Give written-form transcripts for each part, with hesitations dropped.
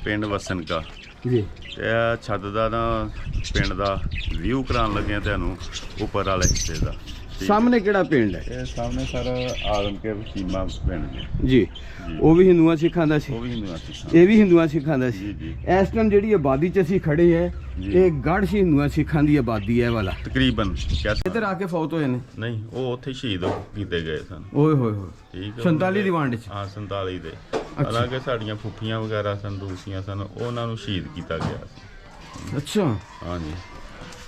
ਪਿੰਡ ਵਸਣ ਕਾ ਜੀ। ਤੇ ਇਹ ਛੱਤ ਦਾ ਨਾ ਪਿੰਡ ਦਾ ਵਿਊ ਕਰਾਉਣ ਲੱਗੇ ਤੁਹਾਨੂੰ ਉੱਪਰ ਵਾਲੇ ਹਿੱਸੇ ਦਾ। ਸਾਹਮਣੇ ਕਿਹੜਾ ਪਿੰਡ ਹੈ? ਇਹ ਸਾਹਮਣੇ ਸਰ ਆਦਮਕੇ ਵਸੀਮਾ ਪਿੰਡ ਜੀ। ਜੀ, ਉਹ ਵੀ ਹਿੰਦੂਆਂ ਸਿੱਖਾਂ ਦਾ ਸੀ? ਉਹ ਵੀ ਹਿੰਦੂਆਂ ਸੀ। ਇਹ ਵੀ ਹਿੰਦੂਆਂ ਸਿੱਖਾਂ ਦਾ ਸੀ। ਜੀ ਜੀ। ਇਸ ਟਾਈਮ ਜਿਹੜੀ ਆਬਾਦੀ 'ਚ ਅਸੀਂ ਖੜੇ ਹੈ ਇਹ ਗੜ੍ਹ ਸੀ ਹਿੰਦੂਆਂ ਸਿੱਖਾਂ ਦੀ ਆਬਾਦੀ ਹੈ ਵਾਲਾ ਤਕਰੀਬਨ ਇੱਧਰ ਆ ਕੇ ਫੌਤ ਹੋਏ ਨੇ? ਨਹੀਂ, ਉਹ ਉੱਥੇ ਸ਼ਹੀਦ ਕੀਤੇ ਗਏ ਸਨ। ਓਏ ਹੋਏ ਹੋਏ। ਠੀਕ ਹੈ। 47 ਦੀ ਵੰਡ 'ਚ? ਹਾਂ 47 ਦੇ। ਹਾਲਾਂਕਿ ਸਾਡੀਆਂ ਫੁੱਫੀਆਂ ਵਗੈਰਾ ਸਨ, ਦੂਸੀਆਂ ਸਨ, ਉਹਨਾਂ ਨੂੰ ਸ਼ਹੀਦ ਕੀਤਾ ਗਿਆ ਸੀ। ਅੱਛਾ। ਹਾਂਜੀ।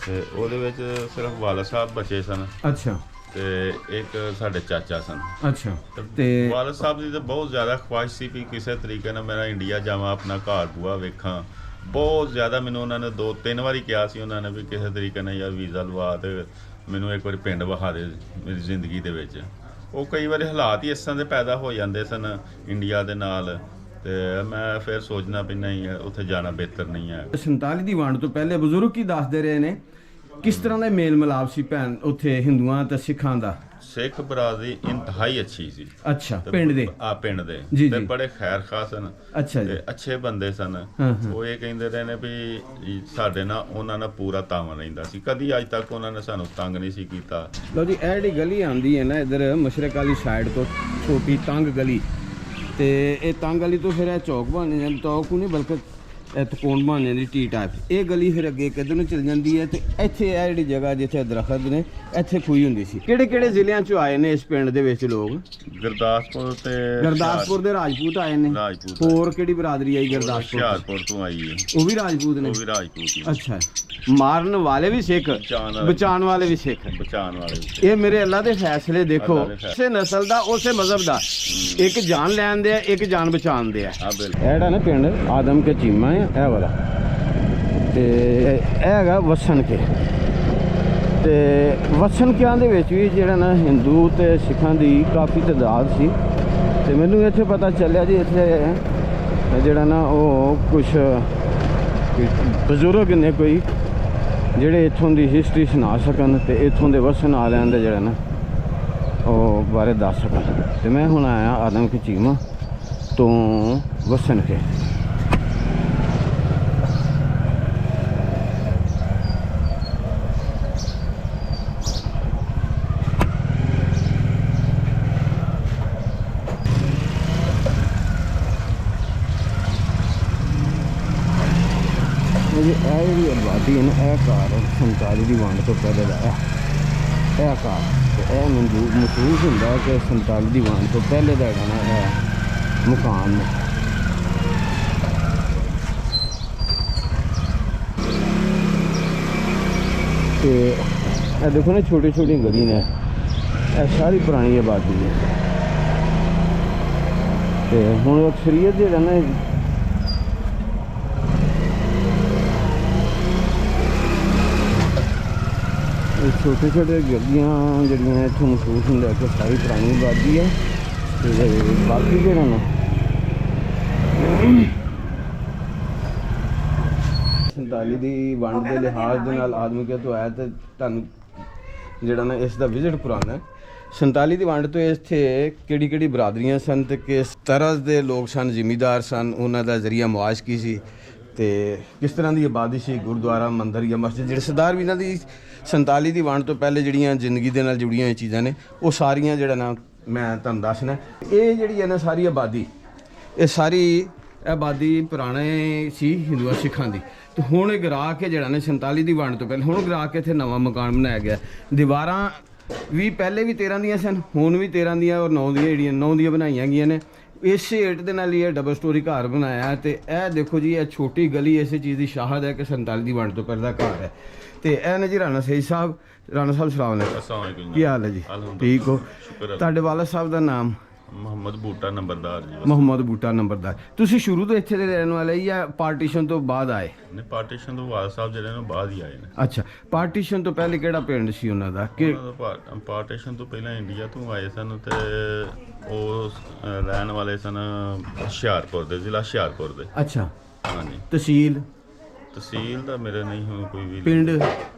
ਤੇ ਉਹਦੇ ਵਿੱਚ ਸਿਰਫ ਵਾਲਾ ਸਾਹਿਬ ਬਚੇ ਸਨ। ਅੱਛਾ। ਤੇ ਇੱਕ ਸਾਡੇ ਚਾਚਾ ਸਨ। ਅੱਛਾ। ਤੇ ਵਾਲਾ ਸਾਹਿਬ ਦੀ ਤਾਂ ਬਹੁਤ ਜ਼ਿਆਦਾ ਖੁਆਇਸ਼ ਸੀ ਵੀ ਕਿਸੇ ਤਰੀਕੇ ਨਾਲ ਮੇਰਾ ਇੰਡੀਆ ਜਾਵਾਂ, ਆਪਣਾ ਘਰ ਬੂਆ ਵੇਖਾਂ। ਬਹੁਤ ਜ਼ਿਆਦਾ ਮੈਨੂੰ ਉਹਨਾਂ ਨੇ 2-3 ਵਾਰੀ ਕਿਹਾ ਸੀ ਉਹਨਾਂ ਨੇ ਵੀ ਕਿਸੇ ਤਰੀਕੇ ਨਾਲ ਯਾਰ ਵੀਜ਼ਾ ਲਵਾ ਤੇ ਮੈਨੂੰ ਇੱਕ ਵਾਰੀ ਪਿੰਡ ਵਿਖਾ ਦੇ ਮੇਰੀ ਜ਼ਿੰਦਗੀ ਦੇ ਵਿੱਚ। ਉਹ ਕਈ ਵਾਰੀ ਹਾਲਾਤ ਹੀ ਇਸ ਤਰ੍ਹਾਂ ਦੇ ਪੈਦਾ ਹੋ ਜਾਂਦੇ ਸਨ ਇੰਡੀਆ ਦੇ ਨਾਲ, ਤੇ ਮੈਂ ਫਿਰ ਸੋਚਣਾ ਵੀ ਨਹੀਂ ਉੱਥੇ ਜਾਣਾ ਬਿਹਤਰ ਨਹੀਂ ਹੈ। 47 ਦੀ ਵੰਡ ਤੋਂ ਪਹਿਲੇ ਬਜ਼ੁਰਗ ਕੀ ਦੱਸਦੇ ਰਹੇ ਨੇ ਕਿਸ ਤਰ੍ਹਾਂ ਦਾ ਮੇਲ ਮਿਲਾਪ ਸੀ ਭੈਣ ਉੱਥੇ ਹਿੰਦੂਆਂ ਤੇ ਸਿੱਖਾਂ ਦਾ? ਸਿੱਖ ਬਰਾਦਰੀ ਇੰਤਹਾਈ ਅੱਛੀ ਸੀ। ਅੱਛਾ, ਪਿੰਡ ਦੇ? ਪਿੰਡ ਦੇ ਤੇ ਬੜੇ ਖੈਰ ਖਾਂ ਸਨ। ਅੱਛਾ ਜੀ। ਅੱਛੇ ਬੰਦੇ ਸਨ। ਉਹ ਇਹ ਕਹਿੰਦੇ ਰਹੇ ਨੇ ਵੀ ਸਾਡੇ ਨਾਲ ਉਹਨਾਂ ਨਾਲ ਪੂਰਾ ਤਾਮਨ ਰਹਿੰਦਾ ਸੀ, ਕਦੀ ਅੱਜ ਤੱਕ ਉਹਨਾਂ ਨੇ ਸਾਨੂੰ ਤੰਗ ਨਹੀਂ ਸੀ ਕੀਤਾ। ਲਓ ਜੀ, ਇਹ ਜਿਹੜੀ ਗਲੀ ਆਉਂਦੀ ਹੈ ਨਾ ਇੱਧਰ ਮਸ਼ਰਕ ਵਾਲੀ ਸਾਈਡ ਤੋਂ, ਛੋਟੀ ਤੰਗ ਗਲੀ, ਤੇ ਇਹ ਤੰਗ ਗਲੀ ਤੋਂ ਫਿਰ ਇਹ ਚੌਕ ਬਣ ਜਾਂਦਾ, ਚੌਕ ਨਹੀਂ ਬਲਕਿ ਇਹ ਤਕੋਣ ਬਣ ਜਾਂਦੀ ਟੀ ਟਾਈਪ। ਇਹ ਗਲੀ ਫਿਰ ਅੱਗੇ ਕਿੱਧਰ ਨੂੰ ਚਲ ਜਾਂਦੀ ਹੈ ਤੇ ਇੱਥੇ ਇਹ ਜਿਹੜੀ ਜਗ੍ਹਾ ਜਿੱਥੇ ਦਰਖਤ ਨੇ ਇੱਥੇ ਖੂਹੀ ਹੁੰਦੀ ਸੀ। ਕਿਹੜੇ ਕਿਹੜੇ ਜ਼ਿਲ੍ਹਿਆਂ ਚੋਂ ਆਏ ਨੇ ਇਸ ਪਿੰਡ ਦੇ ਵਿੱਚ ਲੋਕ? ਗੁਰਦਾਸਪੁਰ ਦੇ ਰਾਜਪੂਤ ਆਏ ਨੇ। ਰਾਜਪੂਤ। ਹੋਰ ਕਿਹੜੀ ਬਰਾਦਰੀ ਆਈ ਗੁਰਦਾਸਪੁਰ? ਹੁਸ਼ਿਆਰਪੁਰ ਤੋਂ ਆਈ ਹੈ। ਉਹ ਵੀ ਰਾਜਪੂਤ ਨੇ? ਉਹ ਵੀ ਰਾਜਪੂਤ ਹੀ। ਅੱਛਾ। ਮਾਰਨ ਵਾਲੇ ਵੀ ਸਿੱਖ, ਬਚਾਉਣ ਵਾਲੇ ਵੀ ਸਿੱਖ। ਬਚਾਉਣ ਵਾਲੇ। ਇਹ ਮੇਰੇ ਅੱਲਾ ਦੇ ਫੈਸਲੇ ਦੇਖੋ, ਉਸੇ ਨਸਲ ਦਾ ਉਸੇ ਮਜ਼ਹਬ ਦਾ, ਇੱਕ ਜਾਨ ਲੈਣ ਦੇ ਆ, ਇੱਕ ਜਾਨ ਬਚਾਉਣ ਦੇ ਆ। ਇਹੜਾ ਨਾ ਪਿੰਡ ਆਦਮ ਕੇ ਚੀਮਾ ਹੈ ਇਹ ਵਾਲਾ, ਤੇ ਇਹ ਹੈਗਾ ਵਸਣ ਕੇ। ਤੇ ਵਸਣ ਕਿਆਂ ਦੇ ਵਿੱਚ ਵੀ ਜਿਹੜਾ ਨਾ ਹਿੰਦੂ ਤੇ ਸਿੱਖਾਂ ਦੀ ਕਾਫੀ ਤਾਦਾਦ ਸੀ। ਤੇ ਮੈਨੂੰ ਇੱਥੇ ਪਤਾ ਚੱਲਿਆ ਜੀ ਇੱਥੇ ਜਿਹੜਾ ਨਾ ਉਹ ਕੁਛ ਬਜ਼ੁਰਗ ਨੇ ਕੋਈ ਜਿਹੜੇ ਇੱਥੋਂ ਦੀ ਹਿਸਟਰੀ ਸੁਣਾ ਸਕਣ ਤੇ ਇੱਥੋਂ ਦੇ ਵਸਣ ਵਾਲਿਆਂ ਦੇ ਜਿਹੜਾ ਨਾ ਉਹ ਬਾਰੇ ਦੱਸ ਸਕਣ। ਤੇ ਮੈਂ ਹੁਣ ਆਇਆ ਆਦਮ ਕੀ ਚੀਮਾ ਤੋਂ ਵਸਣ ਕੇ। ਇਹ ਜਿਹੜੀ ਆਬਾਦੀ ਹੈ ਨਾ, ਇਹ ਘਰ 47 ਦੀ ਵੰਡ ਤੋਂ ਪਹਿਲੇ ਦਾ ਇਹ ਘਰ, ਤੇ ਇਹ ਮਹਿਸੂਸ ਹੁੰਦਾ ਕਿ 47 ਦੀ ਵੰਡ ਤੋਂ ਪਹਿਲੇ ਦਾ ਹੈਗਾ ਨਾ ਇਹ ਮਕਾਨ ਨੇ। ਤੇ ਇਹ ਦੇਖੋ ਨਾ ਛੋਟੀ ਛੋਟੀ ਗਲੀ ਨੇ, ਇਹ ਸਾਰੀ ਪੁਰਾਣੀ ਆਬਾਦੀ ਹੈ। ਤੇ ਹੁਣ ਅਕਸਰੀਅਤ ਜਿਹੜਾ ਨਾ ਛੋਟੇ ਛੋਟੇ ਗਲੀਆਂ ਜਿਹੜੀਆਂ ਇੱਥੋਂ ਮਹਿਸੂਸ ਹੁੰਦਾ ਕਿ ਸਾਰੀ ਪੁਰਾਣੀ ਆਬਾਦੀ ਹੈ। ਤੇ ਬਾਕੀ ਜਿਹੜਾ ਨਾ 47 ਦੀ ਵੰਡ ਦੇ ਲਿਹਾਜ਼ ਦੇ ਨਾਲ ਆਦਮੀ ਕੇ ਤੋਂ ਆਇਆ ਤੇ ਤੁਹਾਨੂੰ ਜਿਹੜਾ ਨਾ ਇਸ ਦਾ ਵਿਜ਼ਿਟ ਪੁਰਾਣਾ ਹੈ। 47 ਦੀ ਵੰਡ ਤੋਂ ਇੱਥੇ ਕਿਹੜੀ ਕਿਹੜੀ ਬਰਾਦਰੀਆਂ ਸਨ ਤੇ ਕਿਸ ਤਰ੍ਹਾਂ ਦੇ ਲੋਕ ਸਨ, ਜ਼ਿਮੀਂਦਾਰ ਸਨ, ਉਹਨਾਂ ਦਾ ਜ਼ਰੀਆ ਮੁਆਸ਼ ਕੀ ਸੀ ਤੇ ਕਿਸ ਤਰ੍ਹਾਂ ਦੀ ਆਬਾਦੀ ਸੀ, ਗੁਰਦੁਆਰਾ, ਮੰਦਿਰ ਜਾਂ ਮਸਜਿਦ, ਜਿਹੜੇ ਸਰਦਾਰ ਵੀ ਇਹਨਾਂ ਦੀ 47 ਦੀ ਵੰਡ ਤੋਂ ਪਹਿਲੇ ਜਿਹੜੀਆਂ ਜ਼ਿੰਦਗੀ ਦੇ ਨਾਲ ਜੁੜੀਆਂ ਹੋਈਆਂ ਚੀਜ਼ਾਂ ਨੇ ਉਹ ਸਾਰੀਆਂ ਜਿਹੜਾ ਨਾ ਮੈਂ ਤੁਹਾਨੂੰ ਦੱਸਣਾ। ਇਹ ਜਿਹੜੀ ਹੈ ਨਾ ਸਾਰੀ ਆਬਾਦੀ, ਇਹ ਸਾਰੀ ਆਬਾਦੀ ਪੁਰਾਣੇ ਸੀ ਹਿੰਦੂਆਂ ਸਿੱਖਾਂ ਦੀ, ਤੇ ਹੁਣ ਇਹ ਗਿਰਾ ਕੇ ਜਿਹੜਾ ਨਾ 47 ਦੀ ਵੰਡ ਤੋਂ ਪਹਿਲੇ ਹੁਣ ਗਿਰਾ ਕੇ ਇੱਥੇ ਨਵਾਂ ਮਕਾਨ ਬਣਾਇਆ ਗਿਆ। ਦੀਵਾਰਾਂ ਵੀ ਪਹਿਲੇ ਵੀ 13 ਦੀਆਂ ਸਨ, ਹੁਣ ਵੀ 13 ਦੀਆਂ ਔਰ 9 ਦੀਆਂ ਜਿਹੜੀਆਂ 9 ਦੀਆਂ ਬਣਾਈਆਂ ਗਈਆਂ ਨੇ। ਇਸੇ ਏਟ ਦੇ ਨਾਲ ਹੀ ਇਹ ਡਬਲ ਸਟੋਰੀ ਘਰ ਬਣਾਇਆ। ਤੇ ਇਹ ਦੇਖੋ ਜੀ, ਇਹ ਛੋਟੀ ਗਲੀ ਇਸੇ ਚੀਜ਼ ਦੀ ਸ਼ਾਹਦ ਹੈ ਕਿ 47 ਦੀ ਵੰਡ ਤੋਂ ਪਹਿਲਾਂ ਦਾ ਘਰ ਹੈ। ਤੇ ਇਹ ਨੇ ਜੀ ਰਾਣਾ ਸਈਦ ਸਾਹਿਬ। ਰਾਣਾ ਸਾਹਿਬ ਸਲਾਮ ਅਲੈਕੁਮ, ਕੀ ਹਾਲ ਹੈ ਜੀ? ਠੀਕ ਹੋ? ਤੁਹਾਡੇ ਵਾਲਦ ਸਾਹਿਬ ਦਾ ਨਾਮ? ਮੁਹੰਮਦ ਬੂਟਾ ਨੰਬਰਦਾਰ ਜੀ। ਮੁਹੰਮਦ ਬੂਟਾ ਨੰਬਰਦਾਰ। ਤੁਸੀਂ ਸ਼ੁਰੂ ਤੋਂ ਇੱਥੇ ਦੇ ਰਹਿਣ ਵਾਲੇ ਜਾਂ ਪਾਰਟੀਸ਼ਨ ਤੋਂ ਬਾਅਦ ਆਏ? ਨਹੀਂ, ਪਾਰਟੀਸ਼ਨ ਤੋਂ ਵਾਲਦ ਸਾਹਿਬ ਜਿਹੜੇ ਨੇ ਬਾਅਦ ਹੀ ਆਏ ਨੇ। ਅੱਛਾ, ਪਾਰਟੀਸ਼ਨ ਤੋਂ ਪਹਿਲੇ ਕਿਹੜਾ ਪਿੰਡ ਸੀ ਉਹਨਾਂ ਦਾ? ਪਾਰਟੀਸ਼ਨ ਤੋਂ ਪਹਿਲਾਂ ਇੰਡੀਆ ਤੋਂ ਆਏ ਸਨ ਤੇ ਉਹ ਰਹਿਣ ਵਾਲੇ ਸਨ ਹੁਸ਼ਿਆਰਪੁਰ ਦੇ, ਜ਼ਿਲ੍ਹਾ ਹੁਸ਼ਿਆਰਪੁਰ ਦੇ। ਅੱਛਾ। ਹਾਂਜੀ। ਤਹਿਸੀਲ ਦਾ ਮੇਰੇ ਨਹੀਂ ਹੁਣ ਕੋਈ ਵੀ।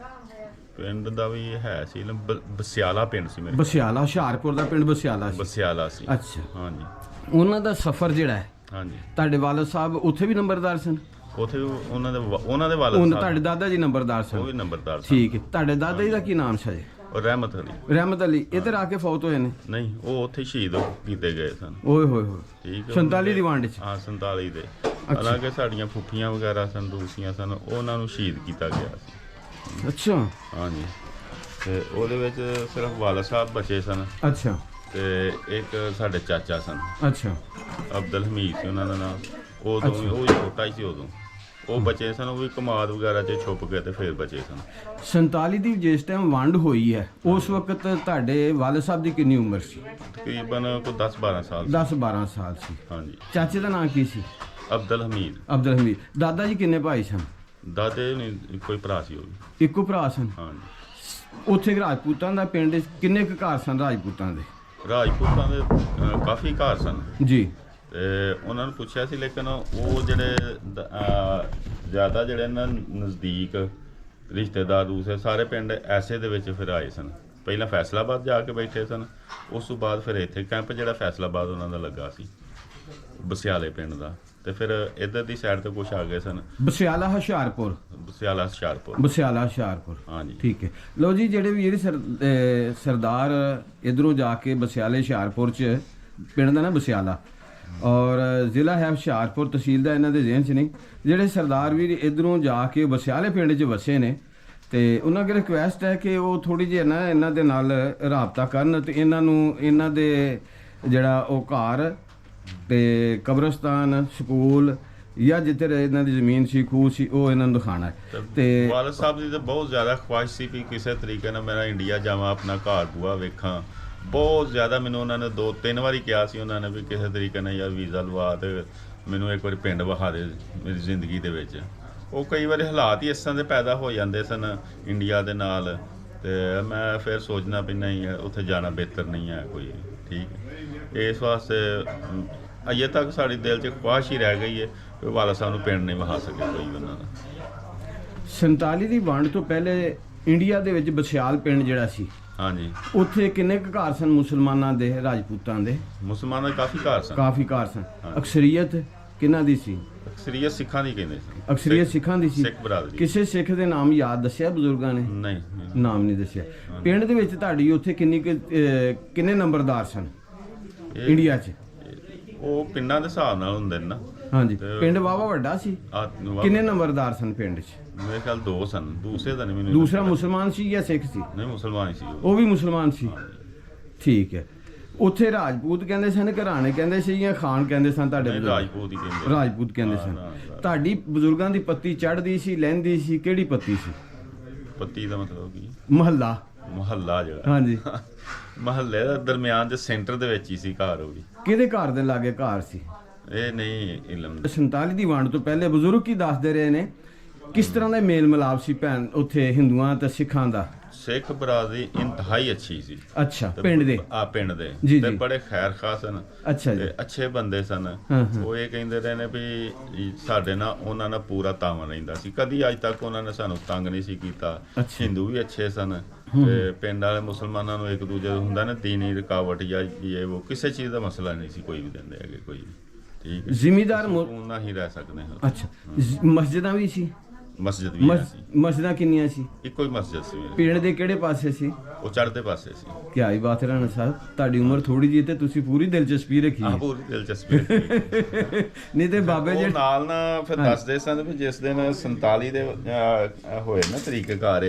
ਪਿੰਡ ਦਾ ਵੀ ਹੈ ਸੀ, ਬਸਿਆਲਾ ਪਿੰਡ ਸੀ ਮੇਰੇ। ਬਸਿਆਲਾ, ਹੁਸ਼ਿਆਰਪੁਰ ਦਾ ਪਿੰਡ ਬਸਿਆਲਾ ਸੀ? ਬਸਿਆਲਾ ਸੀ। ਅੱਛਾ। ਹਾਂਜੀ। ਉਹਨਾਂ ਦਾ ਸਫ਼ਰ ਜਿਹੜਾ ਹੈ ਹਾਂਜੀ ਤੁਹਾਡੇ ਵਾਲਦ ਸਾਹਿਬ ਉੱਥੇ ਵੀ ਨੰਬਰਦਾਰ ਸਨ? ਉੱਥੇ ਉਹਨਾਂ ਦੇ ਵਾਲਦ ਤੁਹਾਡੇ ਸਾਹਿਬ ਦਾਦਾ ਜੀ ਨੰਬਰਦਾਰ ਉਹ ਸਨ? ਵੀ ਨੰਬਰਦਾਰ ਸੀ। ਠੀਕ ਹੈ। ਤੁਹਾਡੇ ਦਾਦਾ ਜੀ ਦਾ ਕੀ ਨਾਮ ਸੀ? ਉਹ ਰਹਿਮਤ ਅਲੀ। ਰਹਿਮਤ ਅਲੀ ਇੱਧਰ ਆ ਕੇ ਫੌਤ ਹੋਏ ਨੇ? ਨਹੀਂ, ਉਹ ਉੱਥੇ ਸ਼ਹੀਦ ਕੀਤੇ ਗਏ ਸਨ। ਓਏ ਹੋਏ ਹੋਏ। ਠੀਕ ਹੈ। 47 ਦੀ ਵੰਡ ਚ? ਹਾਂ 47 ਦੇ। ਹਾਲਾਂਕਿ ਸਾਡੀਆਂ ਫੁੱਫੀਆਂ ਵਗੈਰਾ ਸਨ, ਰੂਸੀਆਂ ਸਨ, ਉਹਨਾਂ ਨੂੰ ਸ਼ਹੀਦ ਕੀਤਾ ਗਿਆ ਸੀ। ਅੱਛਾ। ਹਾਂਜੀ। ਤੇ ਉਹਦੇ ਵਿੱਚ ਸਿਰਫ ਵਾਲਾ ਸਾਹਿਬ ਬਚੇ ਸਨ ਅੱਛਾ। ਤੇ ਇੱਕ ਸਾਡੇ ਚਾਚਾ ਸਨ, ਅੱਛਾ। ਅਬਦੁਲ ਹਮੀਦ ਸੀ ਉਹਨਾਂ ਦਾ ਨਾਮ। ਉਦੋਂ ਵੀ ਉਹ ਛੋਟਾ ਹੀ ਸੀ ਉਦੋਂ। ਉਹ ਬਚੇ ਸਨ, ਉਹ ਵੀ ਕਮਾਦ ਵਗੈਰਾ 'ਚ ਛੁਪ ਗਏ ਤੇ ਫਿਰ ਬਚੇ ਸਨ। 47 ਦੀ ਜਿਸ ਟਾਈਮ ਵੰਡ ਹੋਈ ਹੈ ਉਸ ਵਕਤ ਤੁਹਾਡੇ ਵਾਲਦ ਸਾਹਿਬ ਦੀ ਕਿੰਨੀ ਉਮਰ ਸੀ? ਤਕਰੀਬਨ ਕੋਈ 10-12 ਸਾਲ ਸੀ। 10-12 ਸਾਲ ਸੀ। ਹਾਂਜੀ। ਚਾਚੇ ਦਾ ਨਾਂ ਕੀ ਸੀ? ਅਬਦੁਲ ਹਮੀਦ। ਅਬਦੁਲ ਹਮੀਦ। ਦਾਦਾ ਜੀ ਕਿੰਨੇ ਭਾਈ ਸਨ? ਦਾਦੇ ਨਹੀਂ, ਕੋਈ ਭਰਾ ਸੀ ਉਹ ਵੀ। ਇੱਕੋ ਭਰਾ ਸਨ? ਹਾਂਜੀ। ਉੱਥੇ ਰਾਜਪੂਤਾਂ ਦਾ ਪਿੰਡ ਕਿੰਨੇ ਕੁ ਘਰ ਸਨ ਰਾਜਪੂਤਾਂ ਦੇ? ਰਾਜਪੂਤਾਂ ਦੇ ਕਾਫੀ ਘਰ ਸਨ ਜੀ। ਤੇ ਉਹਨਾਂ ਨੂੰ ਪੁੱਛਿਆ ਸੀ, ਲੇਕਿਨ ਉਹ ਜਿਹੜੇ ਜ਼ਿਆਦਾ ਜਿਹੜੇ ਨਾ ਨਜ਼ਦੀਕ ਰਿਸ਼ਤੇਦਾਰ ਦੂਸਰੇ ਸਾਰੇ ਪਿੰਡ ਐਸੇ ਦੇ ਵਿੱਚ ਫਿਰ ਆਏ ਸਨ। ਪਹਿਲਾਂ ਫੈਸਲਾਬਾਦ ਜਾ ਕੇ ਬੈਠੇ ਸਨ, ਉਸ ਤੋਂ ਬਾਅਦ ਫਿਰ ਇੱਥੇ ਕੈਂਪ ਜਿਹੜਾ ਫੈਸਲਾਬਾਦ ਉਹਨਾਂ ਦਾ ਲੱਗਾ ਸੀ, ਬਸਿਆਲੇ ਪਿੰਡ ਦਾ। ਤੇ ਫਿਰ ਇੱਧਰ ਦੀ ਸਾਈਡ ਤੇ ਕੁਛ ਆ ਗਏ ਸਨ। ਬਸਿਆਲਾ ਹੁਸ਼ਿਆਰਪੁਰ? ਬਸਿਆਲਾ ਹੁਸ਼ਿਆਰਪੁਰ। ਬਸਿਆਲਾ ਹੁਸ਼ਿਆਰਪੁਰ। ਹਾਂਜੀ। ਠੀਕ ਹੈ। ਲਓ ਜੀ, ਜਿਹੜੇ ਵੀਰ ਸਰਦਾਰ ਇਧਰੋਂ ਜਾ ਕੇ ਬਸਿਆਲੇ ਹੁਸ਼ਿਆਰਪੁਰ ਚ ਪਿੰਡ ਦਾ ਨਾ ਬਸਿਆਲਾ, ਔਰ ਜ਼ਿਲ੍ਹਾ ਹੈ ਹੁਸ਼ਿਆਰਪੁਰ, ਤਹਿਸੀਲ ਦਾ ਇਹਨਾਂ ਦੇ ਜ਼ਿਹਨ 'ਚ ਨਹੀਂ। ਜਿਹੜੇ ਸਰਦਾਰ ਵੀਰ ਇਧਰੋਂ ਜਾ ਕੇ ਬਸਿਆਲੇ ਪਿੰਡ 'ਚ ਵਸੇ ਨੇ ਤੇ ਉਹਨਾਂ ਅੱਗੇ ਰਿਕੁਐਸਟ ਹੈ ਕਿ ਉਹ ਥੋੜੀ ਜਿਹੀ ਨਾ ਇਹਨਾਂ ਦੇ ਨਾਲ ਰਾਬਤਾ ਕਰਨ ਤੇ ਇਹਨਾਂ ਨੂੰ ਇਹਨਾਂ ਦੇ ਜਿਹੜਾ ਉਹ ਘਰ ਤੇ ਕਬਰਸਤਾਨ, ਸਕੂਲ ਜਾਂ ਜਿੱਥੇ ਇਹਨਾਂ ਦੀ ਜ਼ਮੀਨ ਸੀ, ਖੂਹ ਸੀ, ਉਹ ਇਹਨਾਂ ਨੂੰ ਦਿਖਾਣਾ ਹੈ। ਤੇ ਵਾਲਦ ਸਾਹਿਬ ਦੀ ਤਾਂ ਬਹੁਤ ਜ਼ਿਆਦਾ ਖੁਆਇਸ਼ ਸੀ ਵੀ ਕਿਸੇ ਤਰੀਕੇ ਨਾਲ ਮੇਰਾ ਇੰਡੀਆ ਜਾਵਾਂ, ਆਪਣਾ ਘਰ ਬੂਆ ਵੇਖਾਂ। ਬਹੁਤ ਜ਼ਿਆਦਾ ਮੈਨੂੰ ਉਹਨਾਂ ਨੇ 2-3 ਵਾਰੀ ਕਿਹਾ ਸੀ ਉਹਨਾਂ ਨੇ ਵੀ ਕਿਸੇ ਤਰੀਕੇ ਨਾਲ ਯਾਰ ਵੀਜ਼ਾ ਲਵਾ ਤੇ ਮੈਨੂੰ ਇੱਕ ਵਾਰੀ ਪਿੰਡ ਵਿਖਾ ਦੇ ਮੇਰੀ ਜ਼ਿੰਦਗੀ ਦੇ ਵਿੱਚ। ਉਹ ਕਈ ਵਾਰੀ ਹਾਲਾਤ ਹੀ ਇਸ ਤਰ੍ਹਾਂ ਦੇ ਪੈਦਾ ਹੋ ਜਾਂਦੇ ਸਨ ਇੰਡੀਆ ਦੇ ਨਾਲ, ਤੇ ਮੈਂ ਫਿਰ ਸੋਚਣਾ ਵੀ ਨਹੀਂ ਉੱਥੇ ਜਾਣਾ ਬਿਹਤਰ ਨਹੀਂ ਹੈ ਕੋਈ। ਠੀਕ ਹੈ। ਇਸ ਵਾਸਤੇ ਅਜੇ ਤੱਕ ਸਾਡੀ ਦਿਲ 'ਚ ਖੁਆਇਸ਼ ਹੀ ਰਹਿ ਗਈ ਹੈ ਕਿ ਵਾਲਾ ਸਾਹਿਬ ਨੂੰ ਪਿੰਡ ਨਹੀਂ ਵਿਖਾ ਸਕੇ ਕੋਈ ਉਹਨਾਂ ਦਾ। 47 ਦੀ ਵੰਡ ਤੋਂ ਪਹਿਲੇ ਇੰਡੀਆ ਦੇ ਵਿੱਚ ਬਸਿਆਲ ਪਿੰਡ ਜਿਹੜਾ ਸੀ, ਹਾਂਜੀ, ਉੱਥੇ ਕਿੰਨੇ ਕੁ ਘਰ ਸਨ ਮੁਸਲਮਾਨਾਂ ਦੇ, ਰਾਜਪੂਤਾਂ ਦੇ? ਮੁਸਲਮਾਨਾਂ ਦੇ ਕਾਫੀ ਘਰ ਸਨ। ਕਾਫੀ ਘਰ ਸਨ। ਅਕਸਰੀਅਤ ਕਿਹਨਾਂ ਦੀ ਸੀ? ਅਕਸਰੀਅਤ ਸਿੱਖਾਂ ਦੀ ਕਹਿੰਦੇ ਸੀ। ਅਕਸਰੀਅਤ ਸਿੱਖਾਂ ਦੀ ਸੀ? ਸਿੱਖ ਬਰਾਦਰੀ। ਕਿਸੇ ਸਿੱਖ ਦੇ ਨਾਮ ਯਾਦ ਦੱਸਿਆ ਬਜ਼ੁਰਗਾਂ ਨੇ? ਨਹੀਂ, ਨਾਮ ਨਹੀਂ ਦੱਸਿਆ। ਪਿੰਡ ਦੇ ਵਿੱਚ ਤੁਹਾਡੀ ਉੱਥੇ ਕਿੰਨੇ ਨੰਬਰਦਾਰ ਸਨ ਇੰਡੀਆ 'ਚ? ਉਹ ਪਿੰਡਾਂ ਦੇ ਹਿਸਾਬ ਨਾਲ ਹੁੰਦੇ ਨੇ ਨਾ। ਹਾਂਜੀ। ਪਿੰਡ ਵਾਵਾ ਵੱਡਾ ਸੀ? ਕਿੰਨੇ ਨੰਬਰਦਾਰ ਸਨ ਪਿੰਡ 'ਚ? ਮੇਰੇ ਖਿਆਲ 2 ਸਨ, ਦੂਸਰੇ ਦਾ ਨਹੀਂ ਮੈਨੂੰ। ਦੂਸਰਾ ਮੁਸਲਮਾਨ ਸੀ ਜਾਂ ਸਿੱਖ ਸੀ? ਨਹੀਂ, ਮੁਸਲਮਾਨ ਹੀ ਸੀ ਉਹ ਵੀ ਮੁਸਲਮਾਨ ਸੀ। ਠੀਕ ਹੈ। ਉੱਥੇ ਰਾਜਪੂਤ ਕਹਿੰਦੇ ਸਨ, ਘਰਾਣੇ ਕਹਿੰਦੇ ਸੀ ਜਾਂ ਖਾਨ ਕਹਿੰਦੇ ਸਨ ਤੁਹਾਡੇ? ਰਾਜਪੂਤ ਹੀ ਕਹਿੰਦੇ। ਰਾਜਪੂਤ ਕਹਿੰਦੇ ਸਨ। ਤੁਹਾਡੀ ਬਜ਼ੁਰਗਾਂ ਦੀ ਪੱਤੀ ਚੜ੍ਹਦੀ ਸੀ, ਲਹਿੰਦੀ ਸੀ, ਕਿਹੜੀ ਪੱਤੀ ਸੀ? ਪੱਤੀ ਦਾ ਮਤਲਬ ਕੀ? ਮੁਹੱਲਾ। ਮੁਹੱਲਾ ਜਿਹੜਾ? ਹਾਂਜੀ। ਮੁਹੱਲੇ ਦਾ ਦਰਮਿਆਨ ਦੇ ਸੈਂਟਰ ਦੇ ਵਿੱਚ ਹੀ ਸੀ ਘਰ ਉਹ ਵੀ। ਕਿਹਦੇ ਘਰ ਦੇ ਲਾਗੇ ਘਰ ਸੀ? ਇਹ ਨਹੀਂ ਇਲਮ। 47 ਦੀ ਵੰਡ ਤੋਂ ਪਹਿਲੇ ਬਜ਼ੁਰਗ ਕੀ ਦੱਸਦੇ ਰਹੇ ਨੇ ਕਿਸ ਤਰ੍ਹਾਂ ਦਾ ਮੇਲ ਮਿਲਾਪ ਸੀ ਭੈਣ ਉੱਥੇ ਹਿੰਦੂਆਂ ਤੇ ਸਿੱਖਾਂ ਦਾ? ਸਿੱਖ ਬਰਾਦਰੀ ਇੰਤਹਾਈ ਅੱਛੀ ਸੀ। ਅੱਛਾ। ਪਿੰਡ ਦੇ? ਪਿੰਡ ਦੇ ਜੀ, ਤੇ ਜੀ। ਬੜੇ ਖੈਰ ਖਾਸ ਸਨ। ਅੱਛਾ ਜੀ। ਤੇ ਅੱਛੇ ਬੰਦੇ ਸਨ। ਹਾਂ। ਉਹ ਇਹ ਕਹਿੰਦੇ ਰਹੇ ਨੇ ਵੀ ਸਾਡੇ ਨਾਲ ਉਹਨਾਂ ਨਾਲ ਪੂਰਾ ਤਾਮਨ ਰਹਿੰਦਾ ਸੀ, ਕਦੀ ਅੱਜ ਤੱਕ ਉਹਨਾਂ ਨੇ ਸਾਨੂੰ ਤੰਗ ਨਹੀਂ ਸੀ ਕੀਤਾ। ਅੱਛਾ। ਹਿੰਦੂ ਵੀ ਅੱਛੇ ਸਨ ਤੇ ਪਿੰਡ ਵਾਲੇ ਮੁਸਲਮਾਨਾਂ ਨੂੰ ਇੱਕ ਦੂਜੇ ਹੁੰਦਾ ਨਾ ਦੀਨੀ ਰੁਕਾਵਟ ਜਾਂ ਇਹ ਉਹ ਕਿਸੇ ਚੀਜ਼ ਦਾ ਮਸਲਾ ਨਹੀਂ ਸੀ ਕੋਈ ਵੀ ਦਿੰਦੇ ਹੈਗੇ ਕੋਈ ਵੀ। ਠੀਕ ਹੈ। ਜ਼ਿਮੀਦਾਰ ਉਹਨਾਂ ਹੀ ਰਹਿ ਸਕਦੇ ਹਾਂ। ਅੱਛਾ। ਮਸਜਿਦਾਂ ਵੀ ਸੀ? ਮਸਜਿਦ ਵੀ ਸੀ। ਮਸਜਿਦਾਂ ਕਿੰਨੀਆਂ ਸੀ? ਇੱਕੋ ਹੀ ਮਸਜਿਦ ਸੀ ਮੇਰੇ। ਪਿੰਡ ਦੇ ਕਿਹੜੇ ਪਾਸੇ ਸੀ? ਉਹ ਚੜ੍ਹਦੇ ਪਾਸੇ ਸੀ। ਕੀ ਹੀ ਬਾਤ ਹੈ ਰਾਣਾ ਸਾਹਿਬ, ਤੁਹਾਡੀ ਉਮਰ ਥੋੜੀ ਜਿਹੀ ਤੇ ਤੁਸੀਂ ਪੂਰੀ ਦਿਲਚਸਪੀ ਰੱਖੀ ਹੈ। ਪੂਰੀ ਦਿਲਚਸਪੀ ਨਹੀਂ ਤੇ ਬਾਬੇ ਉਹ ਜੀ ਨਾਲ ਨਾ ਫਿਰ ਦੱਸਦੇ ਸਨ ਵੀ ਜਿਸ ਦਿਨ 47 ਦੇ ਹੋਏ ਨਾ ਤਰੀਕੇਕਾਰ,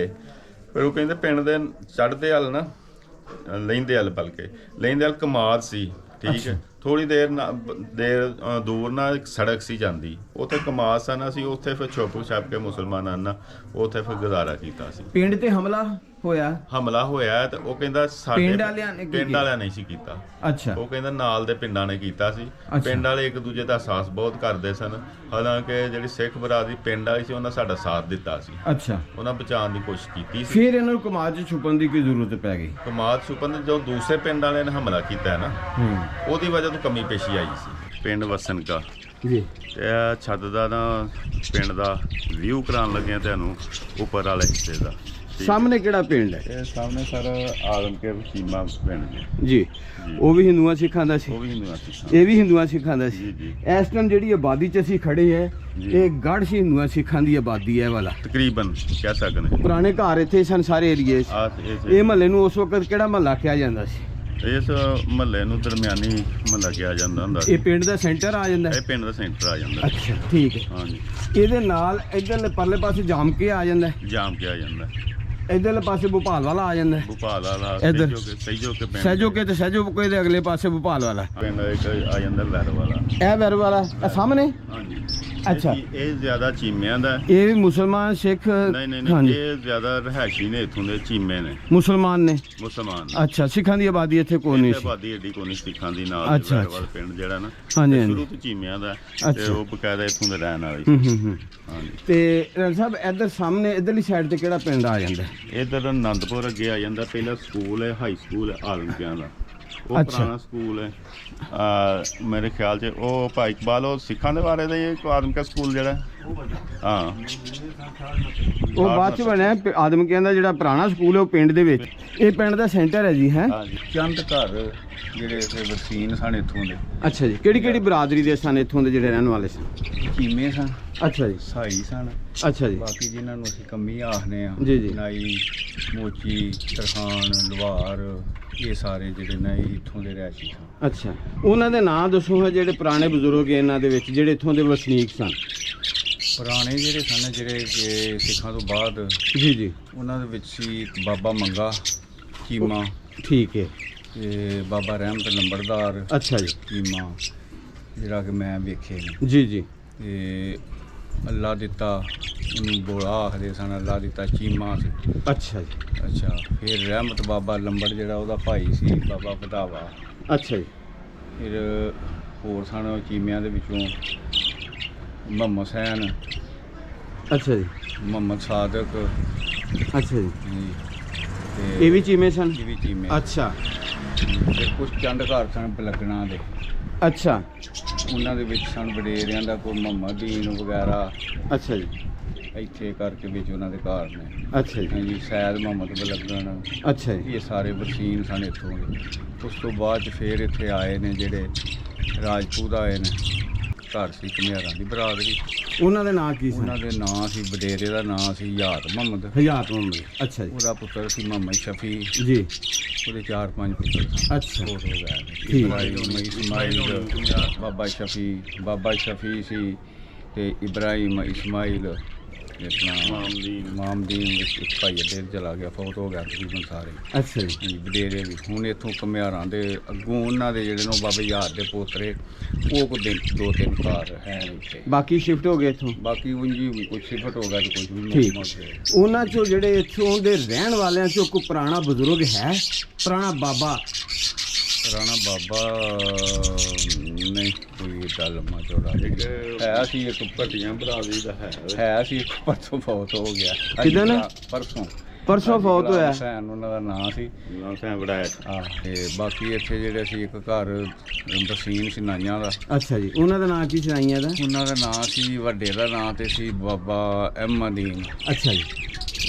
ਫਿਰ ਉਹ ਕਹਿੰਦੇ ਪਿੰਡ ਦੇ ਚੜ੍ਹਦੇ ਹਲ ਨਾ ਲੈਂਦੇ ਹਲ, ਬਲਕਿ ਲੈਂਦੇ ਹਲ ਕਮਾਦ ਸੀ। ਠੀਕ ਹੈ। ਥੋੜੀ ਦੇਰ ਦੂਰ ਨਾ ਇੱਕ ਸੜਕ ਸੀ ਜਾਂਦੀ, ਉੱਥੇ ਕਮਾਦ ਸਨ। ਅਸੀਂ ਉੱਥੇ ਫਿਰ ਛੁਪ ਛਾਪ ਕੇ ਮੁਸਲਮਾਨਾਂ ਨਾਲ ਉੱਥੇ ਫਿਰ ਗੁਜ਼ਾਰਾ ਕੀਤਾ ਸੀ। ਪਿੰਡ ਤੇ ਹਮਲਾ ਹੋਇਆ ਤੇ ਉਹ ਕਹਿੰਦਾ ਸਾਡੇ ਪਿੰਡ ਵਾਲਿਆਂ ਨਹੀਂ ਸੀ ਕੀਤਾ। ਅੱਛਾ। ਉਹ ਕਹਿੰਦਾ ਨਾਲ ਦੇ ਪਿੰਡਾਂ ਨੇ ਕੀਤਾ ਸੀ। ਪਿੰਡ ਵਾਲੇ ਇੱਕ ਦੂਜੇ ਦਾ ਸਾਥ ਬਹੁਤ ਕਰਦੇ ਸਨ। ਹਾਲਾਂਕਿ ਜਿਹੜੀ ਸਿੱਖ ਬਰਾਦਰੀ ਪਿੰਡ ਵਾਲੀ ਸੀ ਉਹਨਾਂ ਸਾਡਾ ਸਾਥ ਦਿੱਤਾ ਸੀ। ਅੱਛਾ। ਉਹਨਾਂ ਬਚਾਉਣ ਦੀ ਕੋਸ਼ਿਸ਼ ਕੀਤੀ ਸੀ। ਫਿਰ ਇਹਨਾਂ ਨੂੰ ਕਮਾਦ 'ਚ ਛੁਪਣ ਦੀ ਕੀ ਜ਼ਰੂਰਤ ਪੈ ਗਈ? ਕਮਾਦ ਛੁਪਣ ਦੀ ਜੋ ਦੂਸਰੇ ਪਿੰਡ ਵਾਲਿਆਂ ਨੇ ਹਮਲਾ ਕੀਤਾ ਹੈ ਨਾ, ਉਹਦੀ ਵਜ੍ਹਾ ਤੋਂ ਕਮੀ ਪੇਸ਼ੀ ਆਈ ਸੀ। ਪਿੰਡ ਵਸਣ ਕਾ ਜੀ। ਤੇ ਛੱਤ ਦਾ ਨਾ ਪਿੰਡ ਦਾ ਵਿਊ ਕਰਾਉਣ ਲੱਗੇ ਤੁਹਾਨੂੰ ਉੱਪਰ ਵਾਲੇ ਹਿੱਸੇ ਦਾ। ਸਾਹਮਣੇ ਕਿਹੜਾ ਪਿੰਡ ਹੈ? ਇਹ ਸਾਹਮਣੇ ਸਰ ਆਲਮਕੇ ਸੀਮਾ ਪਿੰਡ ਜੀ। ਜੀ ਉਹ ਵੀ ਹਿੰਦੂਆਂ ਸਿੱਖਾਂ ਦਾ ਸੀ, ਉਹ ਵੀ ਹਿੰਦੂਆਂ ਸਿੱਖਾਂ ਇਹ ਵੀ ਹਿੰਦੂਆਂ ਸਿੱਖਾਂ ਦਾ ਸੀ। ਜੀ ਜੀ ਇਸ ਟਾਈਮ ਜਿਹੜੀ ਆਬਾਦੀ 'ਚ ਅਸੀਂ ਖੜੇ ਹੈ ਜੀ। ਇਹ ਗੜ੍ਹ ਸੀ ਹਿੰਦੂਆਂ ਸਿੱਖਾਂ ਦੀ ਆਬਾਦੀ ਹੈ ਵਾਲਾ। ਤਕਰੀਬਨ ਕਹਿ ਸਕਦੇ ਪੁਰਾਣੇ ਘਰ ਇੱਥੇ ਸਨ ਸਾਰੇ ਏਰੀਏ 'ਚ। ਆ ਇਹ ਮਹੱਲੇ ਨੂੰ ਉਸ ਵਕਤ ਕਿਹੜਾ ਮਹੱਲਾ ਕਿਹਾ ਜਾਂਦਾ ਸੀ? ਇਸ ਮਹੱਲੇ ਨੂੰ ਦਰਮਿਆਨੀ ਮਹੱਲਾ ਕਿਹਾ ਜਾਂਦਾ ਹੁੰਦਾ ਇਹ ਪਿੰਡ ਦਾ ਸੈਂਟਰ ਆ ਜਾਂਦਾ ਹੈ? ਇਹ ਪਿੰਡ ਦਾ ਸੈਂਟਰ ਆ ਜਾਂਦਾ ਅੱਛਾ ਠੀਕ ਹੈ। ਹਾਂਜੀ ਇਹਦੇ ਨਾਲ ਇੱਧਰਲੇ ਪਰਲੇ ਪਾਸੇ ਜਾਮ ਕੇ ਆ ਜਾਂਦਾ ਹੈ, ਜਾਮ ਕਿਹਾ ਜਾਂਦਾ ਇੱਧਰਲੇ ਪਾਸੇ ਭੋਪਾਲ ਵਾਲਾ ਆ ਜਾਂਦਾ ਹੈ, ਭੋਪਾਲ ਵਾਲਾ ਇੱਧਰ। ਸਹਿਜੋ ਕੇ ਪਿੰਡ ਸਹਿਜੋਕੇ ਤੇ ਸਹਿਜੋਕੇ ਦੇ ਅਗਲੇ ਪਾਸੇ ਭੋਪਾਲ ਵਾਲਾ। ਪਿੰਡ ਇੱਕ ਆ ਜਾਂਦਾ ਵੈਰ ਵਾਲਾ। ਇਹ ਵੈਰ ਵਾਲਾ ਇਹ ਸਾਹਮਣੇ। ਹਾਂਜੀ ਅੱਛਾ। ਇਹ ਜ਼ਿਆਦਾ ਚੀਮਿਆਂ ਦਾ। ਇਹ ਵੀ ਮੁਸਲਮਾਨ ਸਿੱਖ? ਨਹੀਂ ਨਹੀਂ ਹਾਂਜੀ ਇਹ ਜ਼ਿਆਦਾ ਰਹਿائشੀ ਨੇ, ਇੱਥੋਂ ਦੇ ਚੀਮੇ ਨੇ, ਮੁਸਲਮਾਨ ਨੇ। ਮੁਸਲਮਾਨ। ਅੱਛਾ ਸਿੱਖਾਂ ਦੀ ਆਬਾਦੀ ਇੱਥੇ ਕੋਈ ਨਹੀਂ ਇੱਥੇ ਸੀ? ਆਬਾਦੀ ਏਡੀ ਕੋਈ ਨਹੀਂ ਸਿੱਖਾਂ ਦੀ ਨਾਲ। ਅੱਛਾ, ਵੈਰਵਾਲ ਪਿੰਡ ਜਿਹੜਾ ਨਾ ਹਾਂਜੀ ਇਹ ਹਾਂਜੀ। ਸ਼ੁਰੂ ਤੋਂ ਚੀਮਿਆਂ ਦਾ ਤੇ ਅੱਛਾ। ਉਹ ਬਕਾਇਦਾ ਇੱਥੋਂ ਦੇ ਰਹਿਣ ਵਾਲੇ ਹੂੰ। ਹਾਂਜੀ। ਤੇ ਰਣ ਸਾਹਿਬ ਇੱਧਰ ਸਾਹਮਣੇ ਇੱਧਰਲੀ ਸਾਈਡ ਤੇ ਕਿਹੜਾ ਪਿੰਡ ਆ ਜਾਂਦਾ ਹੈ? ਇੱਧਰ ਆਨੰਦਪੁਰ ਅੱਗੇ ਆ ਜਾਂਦਾ। ਪਹਿਲਾ ਸਕੂਲ ਹੈ, ਹਾਈ ਸਕੂਲ ਹੈ ਆਲਮਕਿਆਂ ਦਾ। ਉਹ ਅੱਛਾ। ਪੁਰਾਣਾ ਸਕੂਲ ਹੈ। ਮੇਰੇ ਖਿਆਲ 'ਚ ਉਹ ਭਾਈ ਇਕਬਾਲ ਉਹ ਸਿੱਖਾਂ ਦੇ ਬਾਰੇ ਦਾ ਇਹ ਆਦਮਕਾ ਸਕੂਲ ਜਿਹੜਾ। ਹਾਂ ਉਹ ਬਾਅਦ ਚ ਬਣਿਆ ਆਦਮਕਿਆਂ ਦਾ ਜਿਹੜਾ ਪੁਰਾਣਾ ਸਕੂਲ ਹੈ ਉਹ ਪਿੰਡ ਦੇ ਵਿੱਚ। ਇਹ ਪਿੰਡ ਦਾ ਸੈਂਟਰ ਹੈ ਜੀ ਹੈ? ਹਾਂਜੀ। ਚੰਦ ਘਰ ਜਿਹੜੇ ਇੱਥੇ ਵਸੀਨ ਸਨ ਇੱਥੋਂ ਦੇ। ਅੱਛਾ ਜੀ। ਕਿਹੜੀ ਕਿਹੜੀ ਬਰਾਦਰੀ ਦੇ ਸਨ ਇੱਥੋਂ ਦੇ ਜਿਹੜੇ ਰਹਿਣ ਵਾਲੇ ਸਨ? ਚੀਮੇ ਸਨ, ਅੱਛਾ ਜੀ। ਸਾਈ ਸਨ, ਅੱਛਾ ਜੀ। ਬਾਕੀ ਜਿਨ੍ਹਾਂ ਨੂੰ ਅਸੀਂ ਕੰਮੀ ਆਖਦੇ ਆ, ਜੀ, ਜੀ। ਨਾਈ, ਮੋਚੀ, ਤਰਖਾਨ, ਲੁਹਾਰ, ਇਹ ਸਾਰੇ ਜਿਹੜੇ ਨੇ ਇੱਥੋਂ ਦੇ ਰਹਿائشੀ ਸਨ। ਅੱਛਾ ਉਹਨਾਂ ਦੇ ਨਾਂ ਦੱਸੋ ਜਿਹੜੇ ਪੁਰਾਣੇ ਬਜ਼ੁਰਗ ਇਹਨਾਂ ਦੇ ਵਿੱਚ ਜਿਹੜੇ ਇੱਥੋਂ ਦੇ ਵਸਨੀਕ ਸਨ? ਪੁਰਾਣੇ ਜਿਹੜੇ ਸਨ ਜਿਹੜੇ ਕਿ ਸਿੱਖਾਂ ਤੋਂ ਬਾਅਦ ਜੀ ਜੀ। ਉਹਨਾਂ ਦੇ ਵਿੱਚ ਸੀ ਇੱਕ ਬਾਬਾ ਮੰਗਾ ਚੀਮਾ ਠੀਕ ਹੈ। ਤੇ ਬਾਬਾ ਰਹਿਮਤ ਲੰਬੜਦਾਰ ਅੱਛਾ ਜੀ। ਚੀਮਾ, ਜਿਹੜਾ ਕਿ ਮੈਂ ਵੇਖੇ ਨੇ। ਜੀ ਜੀ। ਤੇ ਅੱਲਾ ਦਿੱਤਾ ਉਹਨੂੰ ਬੋਲਾ ਆਖਦੇ ਸਨ, ਅੱਲਾ ਦਿੱਤਾ ਚੀਮਾ ਸੀ। ਅੱਛਾ ਜੀ। ਅੱਛਾ। ਫਿਰ ਰਹਿਮਤ ਬਾਬਾ ਲੰਬੜ ਜਿਹੜਾ ਉਹਦਾ ਭਾਈ ਸੀ ਬਾਬਾ ਵਧਾਵਾ। ਅੱਛਾ ਜੀ। ਫਿਰ ਹੋਰ ਸਨ ਚੀਮਿਆਂ ਦੇ ਵਿੱਚੋਂ ਮੁਹੰਮਦ ਹੁਸੈਨ, ਅੱਛਾ ਜੀ। ਮੁਹੰਮਦ ਸਾਦਕ ਅੱਛਾ ਜੀ। ਜੀ, ਇਹ ਵੀ ਚੀਮੇ ਸਨ? ਇਹ ਵੀ ਚੀਮੇ। ਅੱਛਾ। ਫਿਰ ਕੁਝ ਚੰਦ ਘਰ ਸਨ ਬਲਗਣਾ ਦੇ। ਅੱਛਾ। ਉਹਨਾਂ ਦੇ ਵਿੱਚ ਸਨ ਵਡੇਰਿਆਂ ਦਾ ਕੋਈ ਮੁਹੰਮਦ ਦੀਨ ਵਗੈਰਾ। ਅੱਛਾ ਜੀ। ਇੱਥੇ ਕਰਕੇ ਵਿੱਚ ਉਹਨਾਂ ਦੇ ਘਰ ਨੇ। ਅੱਛਾ ਜੀ। ਹਾਂਜੀ। ਸੈਦ ਮੁਹੰਮਦ ਬਲਗਣ, ਅੱਛਾ ਜੀ। ਇਹ ਸਾਰੇ ਵਸੀਨ ਸਨ ਇੱਥੋਂ ਦੇ। ਉਸ ਤੋਂ ਬਾਅਦ 'ਚ ਫਿਰ ਇੱਥੇ ਆਏ ਨੇ ਜਿਹੜੇ ਰਾਜਪੂਤ ਆਏ ਨੇ। ਘਰ ਸੀ ਘੁਮਿਆਰਾਂ ਦੀ ਬਰਾਦਰੀ। ਉਹਨਾਂ ਦੇ ਨਾਂ ਕੀ ਸਨ? ਉਹਨਾਂ ਦੇ ਨਾਂ ਸੀ, ਵਡੇਰੇ ਦਾ ਨਾਂ ਸੀ ਹਯਾਤ ਮੁਹੰਮਦ। ਹਯਾਤ ਮੁਹੰਮਦ। ਅੱਛਾ ਜੀ। ਉਹਦਾ ਪੁੱਤਰ ਸੀ ਮੁਹੰਮਦ ਸ਼ਫੀ। ਜੀ। ਉਹਦੇ 4-5 ਪੁੱਤਰ ਸਨ। ਅੱਛਾ। ਹੋਰ ਹੋ ਗਏ ਠੀਕ। ਇਬਰਾਹੀਮ, ਇਸਮਾਈਲ, ਬਾਬਾ ਸ਼ਫੀ ਸੀ ਤੇ ਇਬਰਾਹੀਮ, ਇਸਮਾਈਲ, ਆਪਣਾ ਮਾਮਦੀਨ ਵਿੱਚ ਇੱਕ ਭਾਈ ਅੱਡੇ ਚਲਾ ਗਿਆ, ਫੌਤ ਹੋ ਗਿਆ ਤਕਰੀਬਨ ਸਾਰੇ। ਅੱਛਾ ਜੀ। ਹਾਂਜੀ। ਵਡੇਰੇ ਵੀ ਹੁਣ ਇੱਥੋਂ ਘੁਮਿਆਰਾਂ ਦੇ ਅੱਗੋਂ ਉਹਨਾਂ ਦੇ ਜਿਹੜੇ ਨੇ ਬਾਬੇ ਯਾਰ ਦੇ ਪੋਤਰੇ ਉਹ ਕੋ 2-3 ਘਰ ਹੈ ਇੱਥੇ। ਬਾਕੀ ਸ਼ਿਫਟ ਹੋ ਗਏ ਇੱਥੋਂ? ਬਾਕੀ ਉਂਝ ਕੁਝ ਸਿਫਟ ਹੋ ਗਿਆ ਤੇ ਕੁਝ ਵੀ ਠੀਕ। ਨਹੀਂ। ਉਹਨਾਂ ਚੋਂ ਜਿਹੜੇ ਇੱਥੋਂ ਦੇ ਰਹਿਣ ਵਾਲਿਆਂ ਚੋਂ ਕੋਈ ਪੁਰਾਣਾ ਬਜ਼ੁਰਗ ਹੈ, ਪੁਰਾਣਾ ਬਾਬਾ? ਪੁਰਾਣਾ ਬਾਬਾ ਨਹੀਂ ਕੋਈ ਗੱਲ ਮਾ ਚੋੜਾ ਹੈ ਸੀ। ਇੱਕ ਭੱਟੀਆਂ ਬਰਾਦਰੀ ਦਾ ਹੈ ਸੀ। ਇੱਕ ਪਰਸੋਂ ਫੌਤ ਹੋ ਗਿਆ। ਕਿੱਦਣ? ਪਰਸੋਂ ਫੌਤ ਹੋਇਆ। ਹੁਸੈਨ ਉਹਨਾਂ ਦਾ ਨਾਂ ਸੀ। ਹੁਸੈਨ ਵੜਾਇਆ। ਤੇ ਬਾਕੀ ਇੱਥੇ ਜਿਹੜੇ ਸੀ ਇੱਕ ਘਰ ਵਸੀਨ ਸੀ ਨਾਈਆਂ ਦਾ। ਅੱਛਾ ਜੀ। ਉਹਨਾਂ ਦਾ ਨਾਂ ਕੀ ਸੀ ਨਾਈਆਂ ਦਾ? ਉਹਨਾਂ ਦਾ ਨਾਂ ਸੀ, ਵੱਡੇ ਦਾ ਨਾਂ ਤੇ ਸੀ ਬਾਬਾ ਅਹਿਮਦੀਨ। ਅੱਛਾ ਜੀ।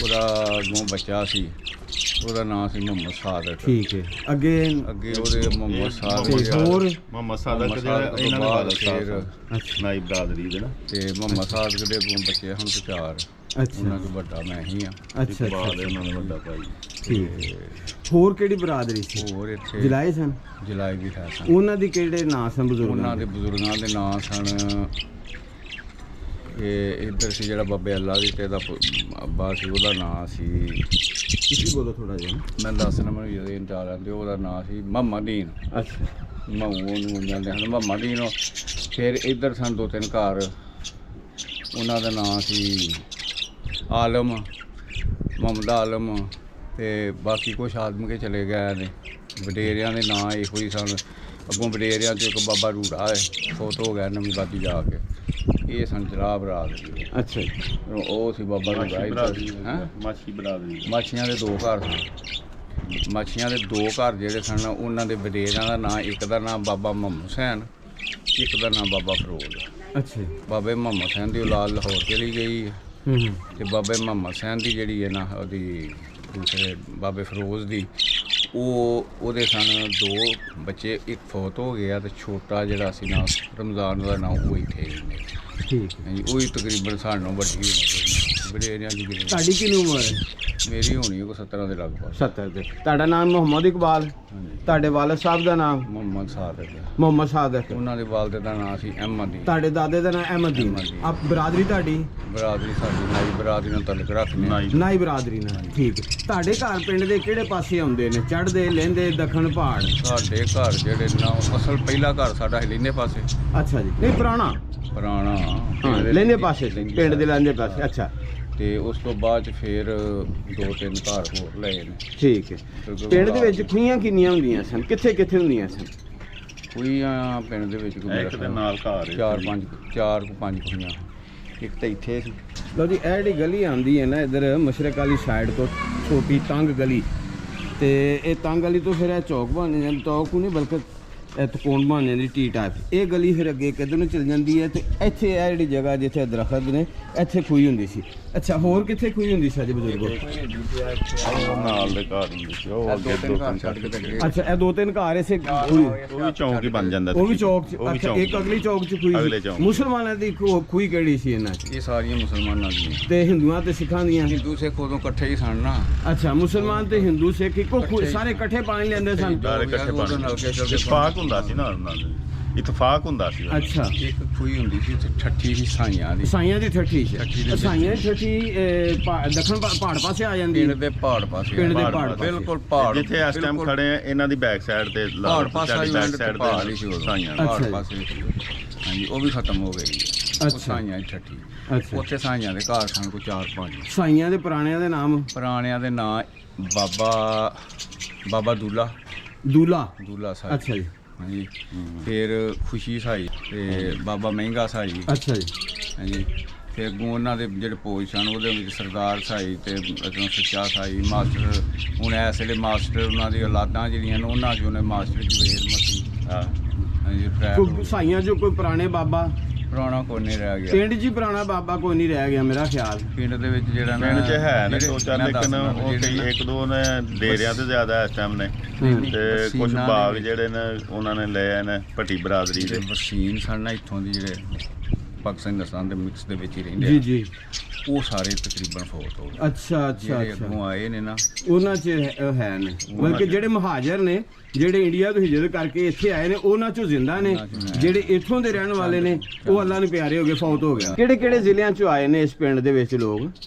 ਉਹਦਾ ਅੱਗੋਂ ਬੱਚਾ ਸੀ, ਉਹਦਾ ਨਾਂ ਸੀ ਮੁਹੰਮਦ ਸਾਦਕ। ਠੀਕ ਹੈ। ਅੱਗੇ ਉਹਦੇ ਮੁਹੰਮਦ ਸਾਦਕ ਹੋਰ ਮੁਹੰਮਦ ਸਾਦਕ ਜਿਹੜਾ ਇਹਨਾਂ ਦਾ ਬਾਦ ਫਿਰ ਨਾਈ ਬਰਾਦਰੀ ਦੇ ਨਾ। ਤੇ ਮੁਹੰਮਦ ਸਾਦਕ ਦੇ ਅੱਗੋਂ ਬੱਚੇ ਹੁਣ 4। ਅੱਛਾ। ਉਹਨਾਂ ਤੋਂ ਵੱਡਾ ਮੈਂ ਹੀ ਆ। ਅੱਛਾ ਬਾਅਦ ਉਹਨਾਂ ਦਾ ਵੱਡਾ ਭਾਈ। ਠੀਕ। ਹੋਰ ਕਿਹੜੀ ਬਰਾਦਰੀ ਸੀ? ਹੋਰ ਇੱਥੇ ਜਲਾਏ ਸਨ? ਜਲਾਈ ਵੀ ਹੈ ਸਨ। ਉਹਨਾਂ ਦੀ ਕਿਹੜੇ ਨਾਂ ਸਨ ਬਜ਼ੁਰਗਾਂ ਉਹਨਾਂ ਦੇ ਬਜ਼ੁਰਗਾਂ ਦੇ ਨਾਂ ਸਨ। ਇਹ ਇੱਧਰ ਸੀ ਜਿਹੜਾ ਬਾਬੇ ਅੱਲਾ ਦੀ ਤੇ ਦਾ ਅੱਬਾ ਸੀ, ਉਹਦਾ ਨਾਂ ਸੀ, ਤੁਸੀਂ ਬੋਲੋ ਥੋੜਾ ਜਿਹਾ। ਮੈਂ ਦੱਸਣਾ ਮੈਨੂੰ ਜਦੋਂ ਇੰਟਾ ਲੈਂਦੇ, ਉਹਦਾ ਨਾਂ ਸੀ ਮੁਹੰਮਦੀਨ। ਅੱਛਾ। ਮਹੂ ਉਹਨੂੰ ਜਾਂਦੇ ਹਨ ਮੁਹੰਮਦੀਨ। ਫਿਰ ਇੱਧਰ ਸਨ 2-3 ਘਰ, ਉਹਨਾਂ ਦਾ ਨਾਂ ਸੀ ਆਲਮ, ਮੁਹੰਮਦ ਆਲਮ। ਤੇ ਬਾਕੀ ਕੁਛ ਆਦਮ ਕੇ ਚਲੇ ਗਏ ਨੇ। ਵਡੇਰਿਆਂ ਦੇ ਨਾਂ ਇਹੋ ਹੀ ਸਨ। ਅੱਗੋਂ ਵਡੇਰਿਆਂ 'ਚ ਇੱਕ ਬਾਬਾ ਰੂੜਾ ਹੈ, ਫੌਤ ਹੋ ਗਿਆ ਨਵੀਂ ਬਾਦੀ ਜਾ ਕੇ। ਇਹ ਸਨ ਜਨਾਬ ਬਰਾਦਰੀ। ਅੱਛਾ ਜੀ। ਉਹ ਸੀ ਬਾਬਾ ਰੂੜਾ। ਮਾਛੀ ਬਰਾਦਰੀ। ਮਾਛੀਆਂ ਦੇ 2 ਘਰ ਸਨ। ਮਾਛੀਆਂ ਦੇ 2 ਘਰ ਜਿਹੜੇ ਸਨ, ਉਹਨਾਂ ਦੇ ਵਡੇਰਿਆਂ ਦਾ ਨਾਂ, ਇੱਕ ਦਾ ਨਾਂ ਬਾਬਾ ਮੁਹੰਮਦ ਹੁਸੈਨ, ਇੱਕ ਦਾ ਨਾਂ ਬਾਬਾ ਫਰੋਜ਼। ਅੱਛਾ ਜੀ। ਬਾਬੇ ਮੁਹੰਮਦ ਹੁਸੈਨ ਦੀ ਔਲਾਦ ਲਾਹੌਰ ਚਲੀ ਗਈ ਤੇ ਬਾਬੇ ਮੁਹੰਮਦ ਸੈਨ ਦੀ ਜਿਹੜੀ ਹੈ ਨਾ ਉਹਦੀ ਦੂਸਰੇ ਬਾਬੇ ਫਿਰੋਜ਼ ਦੀ ਉਹਦੇ ਸਨ 2 ਬੱਚੇ, ਇੱਕ ਫੌਤ ਹੋ ਗਿਆ ਤੇ ਛੋਟਾ ਜਿਹੜਾ ਸੀ ਨਾ ਰਮਜ਼ਾਨ ਦਾ ਨਾਂ ਉਹ ਇੱਥੇ ਨੇ। ਠੀਕ ਹਾਂਜੀ ਉਹੀ ਤਕਰੀਬਨ ਸਾਨੂੰ ਵੱਡੀ ਉਮਰ ਵਡੇਰਿਆਂ ਦੀ ਗਿਣਤੀ। ਤੁਹਾਡੀ ਕਿੰਨੀ ਉਮਰ ਹੈ? ਮੇਰੀ ਹੋਣੀ ਕੋਈ 17 ਦੇ ਲਗਭਗ। 70 ਦੇ। ਤੁਹਾਡਾ ਨਾਮ ਮੁਹੰਮਦ ਇਕਬਾਲ, ਹਾਂਜੀ ਤੁਹਾਡੇ ਵਾਲਦ ਸਾਹਿਬ ਦਾ ਨਾਮ ਮੁਹੰਮਦ ਸਾਦਕ, ਮੁਹੰਮਦ ਸਾਦਕ, ਉਹਨਾਂ ਦੇ ਵਾਲਦ ਦਾ ਨਾਂ ਸੀ ਅਹਿਮਦ। ਤੁਹਾਡੇ ਦਾਦੇ ਦਾ ਨਾਮ ਅਹਿਮਦੀਨ। ਆਪ ਬਰਾਦਰੀ ਤੁਹਾਡੀ ਬਰਾਦਰੀ ਸਾਡੀ ਨਾਈ ਬਰਾਦਰੀ ਨਾਲ ਤਾਲੁਕ ਰੱਖਦੇ ਹਾਂ। ਨਾਈ ਬਰਾਦਰੀ ਨਾਲ। ਠੀਕ ਹੈ। ਤੁਹਾਡੇ ਘਰ ਪਿੰਡ ਦੇ ਕਿਹੜੇ ਪਾਸੇ ਆਉਂਦੇ ਨੇ? ਚੜ੍ਹਦੇ, ਲਹਿੰਦੇ, ਦੱਖਣ, ਪਹਾੜ? ਸਾਡੇ ਘਰ ਜਿਹੜੇ ਨਾ ਅਸਲ ਪਹਿਲਾ ਘਰ ਸਾਡਾ ਹਿਲਿੰਦੇ ਪਾਸੇ। ਅੱਛਾ ਜੀ। ਨਹੀਂ ਪੁਰਾਣਾ ਪੁਰਾਣਾ ਹਾਂ ਲਹਿੰਦੇ ਪਾਸੇ ਸੀ, ਪਿੰਡ ਦੇ ਲਹਿੰਦੇ ਪਾਸੇ। ਅੱਛਾ ਤੇ ਉਸ ਤੋਂ ਬਾਅਦ 'ਚ ਫਿਰ 2-3 ਘਰ ਹੋਰ ਲਏ ਨੇ। ਠੀਕ ਹੈ। ਪਿੰਡ ਦੇ ਵਿੱਚ ਖੂਹੀਆਂ ਕਿੰਨੀਆਂ ਹੁੰਦੀਆਂ ਸਨ? ਕਿੱਥੇ ਕਿੱਥੇ ਹੁੰਦੀਆਂ ਸਨ? ਖੂਹੀਆਂ ਪਿੰਡ ਦੇ ਵਿੱਚ ਕੋਈ ਇੱਕ ਦੇ ਨਾਲ ਘਰ ਹੈ। 4-5 ਖੂਹੀਆਂ। ਇੱਕ ਤਾਂ ਇੱਥੇ ਸੀ। ਲਓ ਜੀ, ਇਹ ਜਿਹੜੀ ਗਲੀ ਆਉਂਦੀ ਹੈ ਨਾ ਇੱਧਰ ਮਸ਼ਰਕ ਵਾਲੀ ਸਾਈਡ ਤੋਂ, ਛੋਟੀ ਤੰਗ ਗਲੀ, ਤੇ ਇਹ ਤੰਗ ਗਲੀ ਤੋਂ ਫਿਰ ਇਹ ਚੌਕ ਬਣ ਜਾਂਦਾ, ਚੌਕ ਨਹੀਂ ਬਲਕਿ ਇਹ ਤਕੋਣ ਬਣ ਜਾਂਦੀ ਟੀ ਟਾਈਪ। ਇਹ ਗਲੀ ਫਿਰ ਅੱਗੇ ਕਿੱਧਰ ਨੂੰ ਚਲ ਜਾਂਦੀ ਹੈ ਤੇ ਇੱਥੇ ਇਹ ਜਿਹੜੀ ਜਗ੍ਹਾ ਜਿੱਥੇ ਦਰਖਤ ਨੇ ਇੱਥੇ ਖੂਹੀ ਹੁੰਦੀ ਸੀ। ਅੱਛਾ, ਹੋਰ ਕਿੱਥੇ ਖੂਹੀ ਹੁੰਦੀ ਸੀ ਅਜੇ ਬਜ਼ੁਰਗੋ? ਉਹ ਨਾਲ ਦੇ ਘਰ ਹੁੰਦੇ ਸੀ, ਉਹ ਅੱਗੇ 2 ਘਰ ਛੱਡ ਕੇ ਤੇ ਅੱਛਾ, ਇਹ 2-3 ਘਰ ਇਸੇ ਖੂਹੀ। ਉਹ ਵੀ ਚੌਂਕ ਹੀ ਬਣ ਜਾਂਦਾ ਸੀ। ਉਹ ਵੀ ਚੌਕ 'ਚ। ਉਹ ਵੀ ਅੱਛਾ, ਚੌਂਕ ਇੱਕ ਅਗਲੀ ਚੌਕ 'ਚ ਅਗਲੇ ਖੂਹੀ। ਚੌਂਕ। ਮੁਸਲਮਾਨਾਂ ਦੀ ਖੂਹੀ ਕਿਹੜੀ ਸੀ ਇਹਨਾਂ 'ਚ? ਇਹ ਸਾਰੀਆਂ ਮੁਸਲਮਾਨਾਂ ਦੀਆਂ। ਤੇ ਹਿੰਦੂਆਂ ਤੇ ਸਿੱਖਾਂ ਦੀਆਂ? ਹਿੰਦੂ ਸਿੱਖ ਉਦੋਂ ਇਕੱਠੇ ਹੀ ਸਨ ਨਾ। ਅੱਛਾ, ਮੁਸਲਮਾਨ ਤੇ ਹਿੰਦੂ ਸਿੱਖ ਇੱਕੋ ਸਾਰੇ ਇਕੱਠੇ ਪਾਣੀ ਲੈਂਦੇ ਸਨ? ਸਾਰੇ ਇਕੱਠੇ ਉਦੋਂ ਬਣ ਨਲਕੇ ਚੱਲਦੇ ਇਤਫਾਕ ਹੁੰਦਾ ਸੀ ਨਾ ਉਹਨਾਂ ਦਾ, ਇਤਫਾਕ ਹੁੰਦਾ ਸੀ। ਅੱਛਾ, ਇੱਕ ਖੂਹੀ ਹੁੰਦੀ ਸੀ ਤੇ ਠੱਠੀ ਸੀ ਸਾਈਆਂ ਦੀ। ਸਾਈਆਂ ਦੀ ਠੱਠੀ ਸੀ। ਠੱਠੀ ਦੇ ਸਾਈਆਂ ਦੀ ਠੱਠੀ ਦੱਖਣ ਪਹਾੜ ਪਾਸੇ ਆ ਜਾਂਦੀ ਪਿੰਡ ਹੈ? ਦੇ ਪਹਾੜ ਪਾਸੇ। ਪਿੰਡ ਦੇ ਪਹਾੜ ਪਹਾੜ ਪਾਸੇ। ਬਿਲਕੁਲ ਪਹਾੜ ਜਿੱਥੇ ਇਸ ਟਾਈਮ ਬਿਲਕੁਲ ਖੜੇ ਆ ਇਹਨਾਂ ਦੀ ਬੈਕ ਸਾਈਡ ਤੇ ਪਹਾੜ ਪਾਸਾ ਹੀ ਬੈਕ ਸਾਈਡ ਪਹਾੜ ਹੀ ਸੀ ਉਦੋਂ। ਸਾਈਆਂ ਪਹਾੜ ਅੱਛਾ ਜੀ। ਪਾਸੇ ਹਾਂਜੀ ਉਹ ਵੀ ਖਤਮ ਹੋ ਗਈ। ਉਹ ਅੱਛਾ। ਸਾਈਆਂ ਦੀ ਠੱਠੀ। ਅੱਛਾ, ਉੱਥੇ ਸਾਈਆਂ ਦੇ ਘਰ ਸਨ ਕੋਈ 4-5। ਸਾਈਆਂ ਦੇ ਪੁਰਾਣਿਆਂ ਦੇ ਨਾਮ? ਪੁਰਾਣਿਆਂ ਦੇ ਨਾਂ ਬਾਬਾ ਦੂਲਾ ਸਾਹਿਬ। ਅੱਛਾ ਜੀ। ਹਾਂਜੀ ਫਿਰ ਖੁਸ਼ੀ ਸਾਈ ਤੇ ਬਾਬਾ ਮਹਿੰਗਾ ਸਾਈ। ਅੱਛਾ ਜੀ। ਹਾਂਜੀ ਫਿਰ ਅੱਗੋਂ ਉਹਨਾਂ ਦੇ ਜਿਹੜੇ ਪੋਜ ਸਨ ਉਹਦੇ ਵਿੱਚ ਸਰਦਾਰ ਸਾਈ ਤੇ ਅੱਗੋਂ ਸੱਚਾ ਸਾਈ ਮਾਸਟਰ। ਹੁਣ ਇਸ ਵੇਲੇ ਮਾਸਟਰ ਉਹਨਾਂ ਦੀ ਔਲਾਦਾਂ ਜਿਹੜੀਆਂ ਨੇ ਉਹਨਾਂ 'ਚ ਉਹਨੇ ਮਾਸਟਰ ਜਵੇਰ ਮਤੀ। ਹਾਂ ਹਾਂਜੀ ਕੋਈ ਸਾਈਆਂ 'ਚੋਂ ਕੋਈ ਪੁਰਾਣੇ ਬਾਬਾ? ਪੁਰਾਣਾ ਕੋਈ ਨਹੀਂ ਰਹਿ ਗਿਆ ਪਿੰਡ 'ਚ ਹੀ ਪੁਰਾਣਾ ਬਾਬਾ ਕੋਈ ਨਹੀਂ ਰਹਿ ਗਿਆ ਮੇਰਾ ਖਿਆਲ। ਪਿੰਡ ਦੇ ਵਿੱਚ ਜਿਹੜਾ ਨਾ ਪਿੰਡ 'ਚ ਹੈ ਨੇ ਜਿਹੜੇ 2-4 ਮੈਂ ਲੇਕਿਨ ਦੱਸਦਾ ਉਹ ਜਿਹੜੇ ਨਾ 1-2 ਨੇ ਡੇਰਿਆਂ ਤੇ ਜ਼ਿਆਦਾ ਇਸ ਟਾਈਮ ਨੇ ਤੇ ਕੁਝ ਵਸੀਨਾਂ ਬਾਗ ਦੇ ਜਿਹੜੇ ਨੇ ਉਹਨਾਂ ਨੇ ਲਏ ਨੇ ਭੱਟੀ ਬਰਾਦਰੀ ਦੇ। ਜਿਹੜੇ ਵਸੀਨ ਸਨ ਨਾ ਇੱਥੋਂ ਦੀ ਜਿਹੜੇ ਪਾਕਿਸਤਾਨ ਹਿੰਦੁਸਤਾਨ ਦੇ ਮਿਕਸ ਦੇ ਵਿੱਚ ਹੀ ਰਹਿੰਦੇ ਜੀ ਆ, ਜੀ। ਉਹ ਸਾਰੇ ਤਕਰੀਬਨ ਫੌਤ ਹੋ ਗਏ। ਅੱਛਾ ਅੱਛਾ ਜਿਹੜੇ ਅੱਛਾ। ਅੱਗੋਂ ਆਏ ਨੇ ਨਾ ਉਹਨਾਂ 'ਚ ਹੈ ਨੇ, ਬਲਕਿ ਜਿਹੜੇ ਮਹਾਜਰ ਨੇ ਜਿਹੜੇ ਇੰਡੀਆ ਤੋਂ ਹਿਜਰਤ ਕਰਕੇ ਇੱਥੇ ਆਏ ਨੇ ਉਹਨਾਂ 'ਚੋਂ ਜ਼ਿੰਦਾ ਨੇ। ਜਿਹੜੇ ਇੱਥੋਂ ਦੇ ਰਹਿਣ ਵਾਲੇ ਨੇ ਉਹ ਅੱਲਾ ਨੂੰ ਪਿਆਰੇ ਹੋ ਗਏ, ਫੌਤ ਹੋ ਗਏ। ਕਿਹੜੇ ਕਿਹੜੇ ਜ਼ਿਲ੍ਹਿਆਂ 'ਚੋਂ ਆਏ ਨੇ ਇਸ ਪਿੰਡ ਦੇ ਵਿੱਚ ਲੋਕ?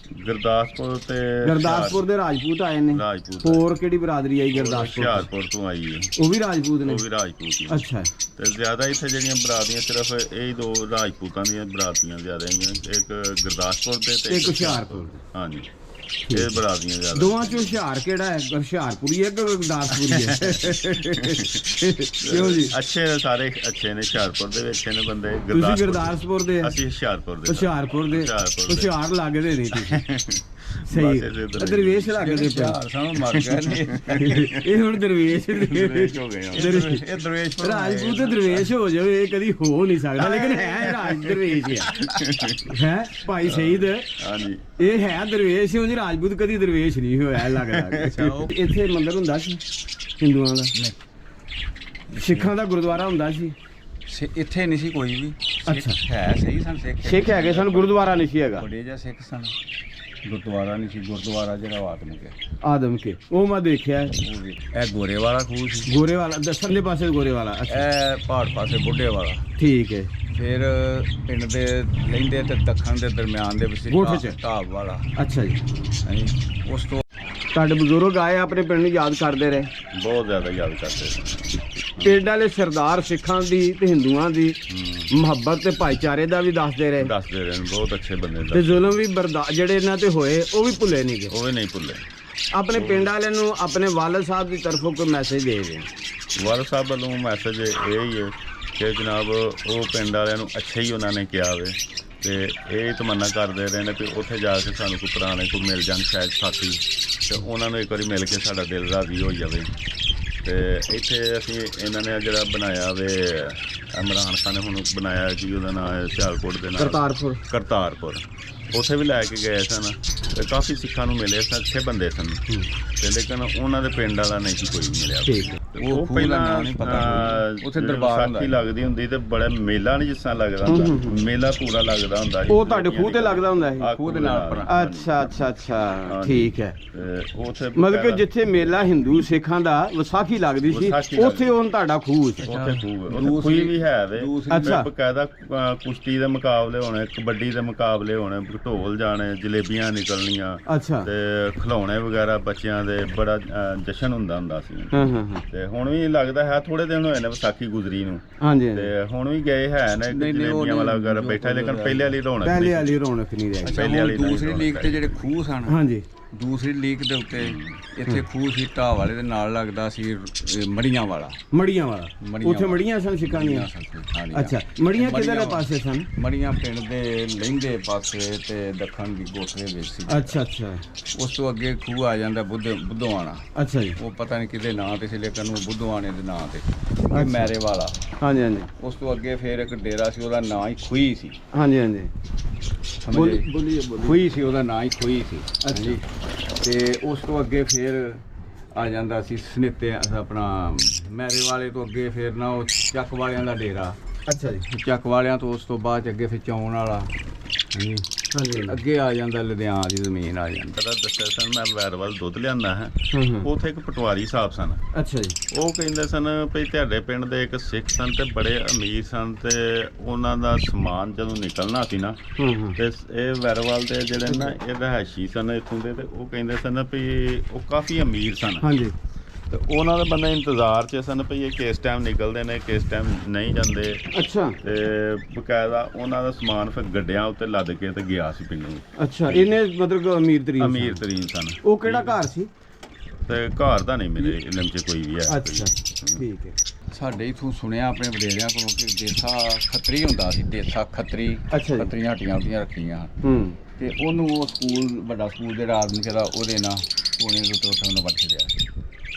ਗੁਰਦਾਸਪੁਰ ਤੇ ਗੁਰਦਾਸਪੁਰ ਦੇ ਰਾਜਪੂਤ ਆਏ ਨੇ। ਰਾਜਪੂਤ ਹੋਰ ਕਿਹੜੀ ਬਰਾਦਰੀ ਆਈ ਗੁਰਦਾਸਪੁਰ ਤੋਂ? ਹੁਸ਼ਿਆਰਪੁਰ ਤੋਂ ਆਈ ਹੈ, ਉਹ ਵੀ ਰਾਜਪੂਤ ਨੇ? ਉਹ ਵੀ ਰਾਜਪੂਤ ਹੀ ਨੇ। ਅੱਛਾ ਤੇ ਜ਼ਿਆਦਾ ਇੱਥੇ ਜਿਹੜੀਆਂ ਬਰਾਦਰੀਆਂ ਸਿਰਫ ਇਹ 2 ਰਾਜਪੂਤਾਂ ਦੀਆਂ ਬਰਾਦਰੀਆਂ ਜ਼ਿਆਦਾ ਹੈਗੀਆਂ, ਇੱਕ ਗੁਰਦਾਸਪੁਰ ਦੇ ਤੇ ਇੱਕ ਹੁਸ਼ਿਆਰਪੁਰ। ਹਾਂਜੀ ਇਹ ਬਰਾਦਰੀਆਂ ਜ਼ਿਆਦਾ। ਦੋਵਾਂ 'ਚੋਂ ਹੁਸ਼ਿਆਰ ਕਿਹੜਾ ਹੈ? ਹੁਸ਼ਿਆਰਪੁਰੀ ਹੈ ਕਿ ਗੁਰਦਾਸਪੁਰੀ ਹੈ? ਕਿਉਂ ਜੀ? ਅੱਛੇ ਨੇ, ਸਾਰੇ ਅੱਛੇ ਨੇ। ਹੁਸ਼ਿਆਰਪੁਰ ਦੇ ਵਿੱਚ ਨੇ ਬੰਦੇ। ਤੁਸੀਂ ਗੁਰਦਾਸਪੁਰ ਦੇ? ਅਸੀਂ ਹੁਸ਼ਿਆਰਪੁਰ ਦੇ। ਹੁਸ਼ਿਆਰਪੁਰ ਦੇ। ਹੁਸ਼ਿਆਰਪੁਰ ਦੇ। ਹੁਸ਼ਿਆਰ ਲੱਗਦੇ ਨਹੀਂ ਤੁਸੀਂ। ਸਹੀ। ਬਸ ਇਸੇ ਤਰ੍ਹਾਂ ਹੀ। ਦਰਵੇਸ਼ ਲੱਗਦੇ ਪਏ। ਸਾਨੂੰ ਮਰ ਗਏ ਨੇ ਇਹ ਹੁਣ ਦਰਵੇਸ਼ ਦਰਵੇਸ਼ ਹੋ ਗਏ ਹੁਣ। ਇਹ ਦਰਵੇਸ਼ ਪਰ ਰਾਜਪੂਤ ਤੇ ਦਰਵੇਸ਼ ਹੋ ਜਾਵੇ ਇਹ ਕਦੀ ਹੋ ਨਹੀਂ ਸਕਦਾ, ਲੇਕਿਨ ਹੈ ਰਾਜ ਦਰਵੇਸ਼ ਹੈ ਭਾਈ ਸ਼ਹੀਦ। ਹਾਂਜੀ ਇਹ ਹੈ ਦਰਵੇਸ਼, ਉਂਝ ਰਾਜਪੂਤ ਕਦੀ ਦਰਵੇਸ਼ ਨਹੀਂ ਹੋਇਆ ਲੱਗਦਾ। ਇੱਥੇ ਮੰਦਿਰ ਹੁੰਦਾ ਸੀ ਹਿੰਦੂਆਂ ਦਾ? ਸਿੱਖਾਂ ਦਾ ਗੁਰਦੁਆਰਾ ਹੁੰਦਾ ਸੀ? ਇੱਥੇ ਨਹੀਂ ਸੀ ਕੋਈ ਵੀ। ਅੱਛਾ। ਹੈ ਸਹੀ ਸਨ ਸਿੱਖ। ਸਿੱਖ ਹੈਗੇ ਸਨ, ਗੁਰਦੁਆਰਾ ਨਹੀਂ ਸੀ ਹੈਗਾ। ਬੜੇ ਜਿਹਾ ਸਿੱਖ ਸਨ। ਗੁਰਦੁਆਰਾ ਨਹੀਂ ਸੀ। ਗੁਰਦੁਆਰਾ ਜਿਹੜਾ ਆਤਮਿਕ ਹੈ ਆਦਮ ਕੇ ਉਹ ਮੈਂ ਦੇਖਿਆ। ਉਹ ਵੀ ਇਹ ਗੋਰੇ ਵਾਲਾ ਖੂਹ ਸੀ। ਗੋਰੇ ਵਾਲਾ ਦੱਸਣ ਦੇ ਪਾਸੇ ਗੋਰੇ ਵਾਲਾ? ਅੱਛਾ ਇਹ ਪਹਾੜ ਪਾਸੇ ਬੁੱਢੇ ਵਾਲਾ। ਠੀਕ ਹੈ। ਫਿਰ ਪਿੰਡ ਦੇ ਲਹਿੰਦੇ ਤੇ ਦੱਖਣ ਦੇ ਦਰਮਿਆਨ ਦੇ ਵਿੱਚ ਗੋਠ 'ਚ? ਢਾਬ ਵਾਲਾ। ਅੱਛਾ ਜੀ। ਹਾਂਜੀ ਉਸ ਤੋਂ ਤੁਹਾਡੇ ਬਜ਼ੁਰਗ ਆਏ ਆਪਣੇ ਪਿੰਡ ਨੂੰ ਯਾਦ ਕਰਦੇ ਰਹੇ? ਬਹੁਤ ਜ਼ਿਆਦਾ ਯਾਦ ਕਰਦੇ। ਪਿੰਡ ਵਾਲੇ ਸਰਦਾਰ ਸਿੱਖਾਂ ਦੀ ਤੇ ਹਿੰਦੂਆਂ ਦੀ ਮੁਹੱਬਤ ਤੇ ਭਾਈਚਾਰੇ ਦਾ ਵੀ ਦੱਸਦੇ ਰਹੇ ਦੱਸਦੇ ਰਹੇ ਨੇ, ਬਹੁਤ ਅੱਛੇ ਬੰਦੇ ਤੇ ਦਾ। ਜ਼ੁਲਮ ਵੀ ਜਿਹੜੇ ਇਹਨਾਂ ਤੇ ਹੋਏ ਉਹ ਵੀ ਭੁੱਲੇ ਨਹੀਂ ਗਏ। ਉਹ ਵੀ ਨਹੀਂ ਭੁੱਲੇ। ਆਪਣੇ ਪਿੰਡ ਵਾਲਿਆਂ ਨੂੰ ਆਪਣੇ ਵਾਲਦ ਸਾਹਿਬ ਦੀ ਤਰਫੋਂ ਕੋਈ ਮੈਸੇਜ ਦੇ ਦੇਣ? ਵਾਲਦ ਸਾਹਿਬ ਵੱਲੋਂ ਮੈਸੇਜ ਇਹ ਹੀ ਹੈ ਕਿ ਜਨਾਬ ਉਹ ਪਿੰਡ ਵਾਲਿਆਂ ਨੂੰ ਅੱਛਾ ਹੀ ਉਹਨਾਂ ਨੇ ਕਿਹਾ ਵੇ ਤੇ ਇਹ ਤਮੰਨਾ ਕਰਦੇ ਰਹੇ ਨੇ ਕਿ ਉੱਥੇ ਜਾ ਕੇ ਸਾਨੂੰ ਕੋਈ ਪੁਰਾਣੇ ਕੋਈ ਮਿਲ ਜਾਣ ਸ਼ਾਇਦ ਸਾਥੀ, ਤੇ ਉਹਨਾਂ ਨੂੰ ਇੱਕ ਵਾਰੀ ਮਿਲ ਕੇ ਸਾਡਾ ਦਿਲ ਰਾਜ਼ੀ ਹੋ ਜਾਵੇ। ਤੇ ਇੱਥੇ ਅਸੀਂ ਇਹਨਾਂ ਨੇ ਜਿਹੜਾ ਬਣਾਇਆ ਵੇ ਇਮਰਾਨ ਖਾਨ ਨੇ ਹੁਣ ਬਣਾਇਆ ਜੀ, ਉਹਦਾ ਨਾਮ ਹੈ ਸਿਆਲਕੋਟ ਦੇ ਨਾਲ ਕਰਤਾਰਪੁਰ। ਉੱਥੇ ਵੀ ਲੈ ਕੇ ਗਏ ਸਨ ਤੇ ਕਾਫੀ ਸਿੱਖਾਂ ਨੂੰ ਮਿਲੇ ਸਨ, 6 ਬੰਦੇ ਸਨ ਤੇ ਲੇਕਿਨ ਉਹਨਾਂ ਦੇ ਪਿੰਡ ਵਾਲਾ ਨਹੀਂ ਸੀ ਕੋਈ ਵੀ ਮਿਲਿਆ। ਠੀਕ ਹੈ। ਤੇ ਉਹ ਪਹਿਲਾਂ ਉੱਥੇ ਦਰਬਾਰ ਵਿਸਾਖੀ ਲੱਗਦੀ ਹੁੰਦੀ ਤੇ ਬੜਾ ਮੇਲਾ ਨਹੀਂ ਜਿਸ ਤਰ੍ਹਾਂ ਲੱਗਦਾ ਹੁੰਦਾ, ਮੇਲਾ ਪੂਰਾ ਲੱਗਦਾ ਹੁੰਦਾ ਸੀ। ਉਹ ਤੁਹਾਡੇ ਖੂਹ ਤੇ ਲੱਗਦਾ ਹੁੰਦਾ ਸੀ? ਖੂਹ ਦੇ ਨਾਲ। ਅੱਛਾ ਠੀਕ ਹੈ। ਤੇ ਉੱਥੇ ਮਤਲਬ ਕਿ ਜਿੱਥੇ ਮੇਲਾ ਹਿੰਦੂ ਸਿੱਖਾਂ ਦਾ ਵਿਸਾਖੀ ਲੱਗਦੀ ਸੀ, ਉੱਥੇ ਹੁਣ ਤੁਹਾਡਾ ਖੂਹ ਸੀ? ਉੱਥੇ ਖੂਹ ਵੀ ਹੈ ਵੇ। ਅੱਛਾ। ਬਕਾਇਦਾ ਕੁਸ਼ਤੀ ਦੇ ਮੁਕਾਬਲੇ ਹੋਣੇ, ਕਬੱਡੀ ਦੇ ਮੁਕਾਬਲੇ ਹੋਣੇ, ਢੋਲ ਜਾਣੇ, ਜਲੇਬੀਆਂ ਨਿਕਲਣੀਆਂ ਅੱਛਾ ਤੇ ਖਿਡੌਣੇ ਵਗੈਰਾ ਬੱਚਿਆਂ ਦੇ, ਬੜਾ ਜਸ਼ਨ ਹੁੰਦਾ ਸੀ। ਹਾਂ ਤੇ ਹੁਣ ਵੀ ਲੱਗਦਾ ਹੈ, ਥੋੜੇ ਦਿਨ ਹੋਏ ਨੇ ਵਿਸਾਖੀ ਗੁਜ਼ਰੀ ਨੂੰ ਹਾਂਜੀ ਤੇ ਹੁਣ ਵੀ ਗਏ ਹੈ ਨੇ ਜਲੇਬੀਆਂ ਵਾਲਾ ਵਗੈਰਾ ਬੈਠਾ, ਲੇਕਿਨ ਪਹਿਲੇ ਵਾਲੀ ਰੌਣਕ ਪਹਿਲੇ ਵਾਲੀ ਰੌਣਕ ਨਹੀਂ ਰਹੀ। ਪਹਿਲੇ ਵਾਲੀ ਦੂਸਰੀ ਲੀਕ ਤੇ ਜਿਹੜੇ ਖੂਹ ਸਨ, ਹਾਂਜੀ ਦੂਸਰੀ ਲੀਕ ਦੇ ਉੱਤੇ ਇੱਥੇ ਖੂਹ ਸੀ ਢਾਹ ਵਾਲੇ ਦੇ ਨਾਲ ਲੱਗਦਾ ਸੀ ਮੜੀਆਂ ਵਾਲਾ। ਮੜੀਆਂ ਵਾਲਾ ਉੱਥੇ ਮੜੀਆਂ ਸਨ ਸਿੱਖਾਂ ਦੀਆਂ? ਅੱਛਾ, ਮੜੀਆਂ ਕਿਹਦੇ ਪਾਸੇ ਸਨ? ਮੜੀਆਂ ਪਿੰਡ ਦੇ ਲਹਿੰਦੇ ਪਾਸੇ ਤੇ ਦੱਖਣ ਦੀ ਗੋਠ ਦੇ ਵਿੱਚ ਸੀ। ਅੱਛਾ। ਉਸ ਤੋਂ ਅੱਗੇ ਖੂਹ ਆ ਜਾਂਦਾ ਬੁੱਧੋਆਣਾ। ਅੱਛਾ ਜੀ। ਉਹ ਪਤਾ ਨਹੀਂ ਕਿਹਦੇ ਨਾਂ ਤੇ ਸੀ, ਲੇਕਿਨ ਉਹ ਬੁੱਧੋਆਣੇ ਦੇ ਨਾਂ ਤੇ ਮੈਰੇ ਵਾਲਾ। ਹਾਂਜੀ। ਉਸ ਤੋਂ ਅੱਗੇ ਫਿਰ ਇੱਕ ਡੇਰਾ ਸੀ, ਉਹਦਾ ਨਾਂ ਹੀ ਖੂਹੀ ਸੀ। ਹਾਂਜੀ। ਬੋਲੀਏ। ਖੂਹੀ ਸੀ, ਉਹਦਾ ਨਾਂ ਹੀ ਖੂਹੀ ਸੀ। ਅੱਛਾ। ਤੇ ਉਸ ਤੋਂ ਅੱਗੇ ਫਿਰ ਆ ਜਾਂਦਾ ਸੀ ਸਨਿੱਤੇ ਆਪਣਾ ਮੈਰੇ ਵਾਲੇ ਤੋਂ ਅੱਗੇ ਫਿਰ ਨਾ ਉਹ ਚੱਕ ਵਾਲਿਆਂ ਦਾ ਡੇਰਾ। ਅੱਛਾ ਜੀ। ਚੱਕ ਵਾਲਿਆਂ ਤੋਂ ਉਸ ਤੋਂ ਬਾਅਦ 'ਚ ਅੱਗੇ ਫਿਰ ਚੌਣ ਵਾਲਾ। ਹਾਂਜੀ। ਅੱਗੇ ਆ ਜਾਂਦਾ ਲੁਧਿਆਣਾ ਦੀ ਜ਼ਮੀਨ ਆ ਜਾਂਦੀ। ਪਤਾ ਦੱਸਿਆ ਸਨ ਮੈਂ ਵੈਰਵਲ ਦੁੱਧ ਲਿਆਂਦਾ ਹਾਂ। ਉੱਥੇ ਇੱਕ ਪਟਵਾਰੀ ਸਾਹਿਬ ਸਨ। ਅੱਛਾ ਜੀ। ਉਹ ਕਹਿੰਦੇ ਸਨ ਵੀ ਤੁਹਾਡੇ ਪਿੰਡ ਦੇ ਇੱਕ ਸਿੱਖ ਸਨ ਤੇ ਬੜੇ ਅਮੀਰ ਸਨ ਤੇ ਉਹਨਾਂ ਦਾ ਸਮਾਨ ਜਦੋਂ ਨਿਕਲਣਾ ਸੀ ਨਾ ਤੇ ਇਹ ਵੈਰਵਲ ਦੇ ਜਿਹੜੇ ਨਾ ਇਹ ਰਿਹਾਇਸ਼ੀ ਸਨ ਇੱਥੋਂ ਦੇ, ਤੇ ਉਹ ਕਹਿੰਦੇ ਸਨ ਵੀ ਉਹ ਕਾਫੀ ਅਮੀਰ ਸਨ। ਹਾਂਜੀ। ਤੇ ਉਹਨਾਂ ਦੇ ਬੰਦੇ ਇੰਤਜ਼ਾਰ 'ਚ ਸਨ ਵੀ ਇਹ ਕਿਸ ਟਾਈਮ ਨਿਕਲਦੇ ਨੇ, ਕਿਸ ਟਾਈਮ ਨਹੀਂ ਜਾਂਦੇ। ਅੱਛਾ। ਤੇ ਬਕਾਇਦਾ ਉਹਨਾਂ ਦਾ ਸਮਾਨ ਫਿਰ ਗੱਡਿਆਂ ਉੱਤੇ ਲੱਦ ਕੇ ਤੇ ਗਿਆ ਸੀ ਪਿੰਡੋਂ। ਅੱਛਾ, ਇਹਨੇ ਮਤਲਬ ਕਿ ਅਮੀਰ ਤਰੀਨ ਸਨ। ਉਹ ਕਿਹੜਾ ਘਰ ਸੀ? ਤੇ ਘਰ ਦਾ ਨਹੀਂ ਮੇਰੇ ਇਲਮ 'ਚ ਕੋਈ ਵੀ ਹੈ। ਅੱਛਾ ਠੀਕ ਹੈ। ਸਾਡੇ ਇਥੋਂ ਸੁਣਿਆ ਆਪਣੇ ਵਡੇਰਿਆਂ ਕੋਲੋਂ ਕਿ ਦੇਸਾ ਖੱਤਰੀ ਹੁੰਦਾ ਸੀ, ਦੇਸਾ ਖੱਤਰੀ। ਖੱਤਰੀਆਂ ਹੱਟੀਆਂ ਉਹਦੀਆਂ ਰੱਖੀਆਂ ਤੇ ਉਹਨੂੰ ਉਹ ਸਕੂਲ ਵੱਡਾ ਸਕੂਲ ਜਿਹੜਾ ਆਦਮੀ ਕਹਿੰਦਾ ਉਹਦੇ ਨਾਲ ਕੋਨੇ ਦੇ ਉੱਤੇ ਉਹਨੂੰ ਵੱਟ ਛੱਡਿਆ ਸੀ।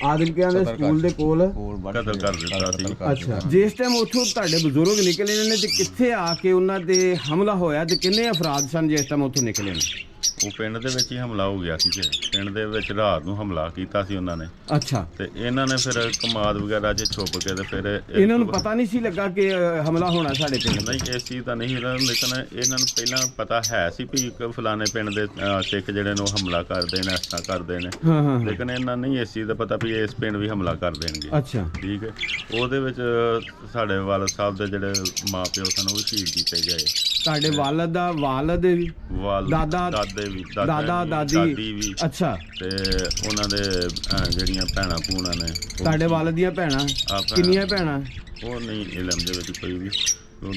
ਆਦਮਕਿਆਂ ਦੇ ਸਕੂਲ ਦੇ ਕੋਲ ਕਤਲ ਕਰ ਦਿੱਤਾ ਸੀ। ਅੱਛਾ। ਜਿਸ ਟਾਈਮ ਉੱਥੋਂ ਤੁਹਾਡੇ ਬਜ਼ੁਰਗ ਨਿਕਲੇ ਨੇ ਤੇ ਕਿੱਥੇ ਆ ਕੇ ਉਹਨਾਂ ਤੇ ਹਮਲਾ ਹੋਇਆ ਤੇ ਕਿੰਨੇ ਅਫਰਾਦ ਸਨ ਜਿਸ ਟਾਈਮ ਉੱਥੋਂ ਨਿਕਲੇ ਨੇ? ਉਹ ਪਿੰਡ ਦੇ ਵਿੱਚ ਹੀ ਹਮਲਾ ਹੋ ਗਿਆ ਸੀ ਜੀ। ਪਿੰਡ ਦੇ ਵਿੱਚ ਰਾਤ ਨੂੰ ਹਮਲਾ ਕੀਤਾ ਸੀ ਉਹਨਾਂ ਨੇ। ਅੱਛਾ। ਤੇ ਇਹਨਾਂ ਨੇ ਫਿਰ ਕਮਾਦ ਵਗੈਰਾ 'ਚ ਛੁਪ ਕੇ ਤੇ ਫਿਰ ਇਹਨਾਂ ਨੂੰ ਪਤਾ ਨਹੀਂ ਸੀ ਲੱਗਾ ਕਿ ਹਮਲਾ ਹੋਣਾ ਸਾਡੇ ਪਿੰਡ? ਨਹੀਂ, ਇਸ ਚੀਜ਼ ਦਾ ਨਹੀਂ ਇਹਨਾਂ ਨੂੰ, ਲੇਕਿਨ ਇਹਨਾਂ ਨੂੰ ਪਹਿਲਾਂ ਪਤਾ ਹੈ ਸੀ ਵੀ ਫਲਾਣੇ ਪਿੰਡ ਦੇ ਸਿੱਖ ਜਿਹੜੇ ਨੇ ਉਹ ਹਮਲਾ ਕਰਦੇ ਨੇ, ਇਸ ਤਰ੍ਹਾਂ ਕਰਦੇ ਨੇ। ਲੇਕਿਨ ਇਹਨਾਂ ਨਹੀਂ ਇਸ ਚੀਜ਼ ਦਾ ਪਤਾ ਵੀ ਇਸ ਪਿੰਡ ਵੀ ਹਮਲਾ ਕਰ ਦੇਣਗੇ। ਅੱਛਾ। ਠੀਕ ਹੈ। ਉਹਦੇ ਵਿੱਚ ਸਾਡੇ ਵਾਲਦ ਸਾਹਿਬ ਦੇ ਜਿਹੜੇ ਮਾਂ ਪਿਓ ਸਨ ਉਹ ਸ਼ਹੀਦ ਕੀਤੇ ਗਏ। ਤੁਹਾਡੇ ਵਾਲਦ ਵੀ ਦਾਦੀ ਵੀ? ਅੱਛਾ। ਤੇ ਉਹਨਾਂ ਦੇ ਜਿਹੜੀਆਂ ਭੈਣਾਂ ਭੂਣਾਂ ਨੇ। ਤੁਹਾਡੇ ਵਾਲਦ ਦੀਆਂ ਭੈਣਾਂ ਕਿੰਨੀਆਂ ਭੈਣਾਂ? ਉਹ ਨਹੀਂ ਇਲਮ ਦੇ ਵਿੱਚ ਕੋਈ ਵੀ,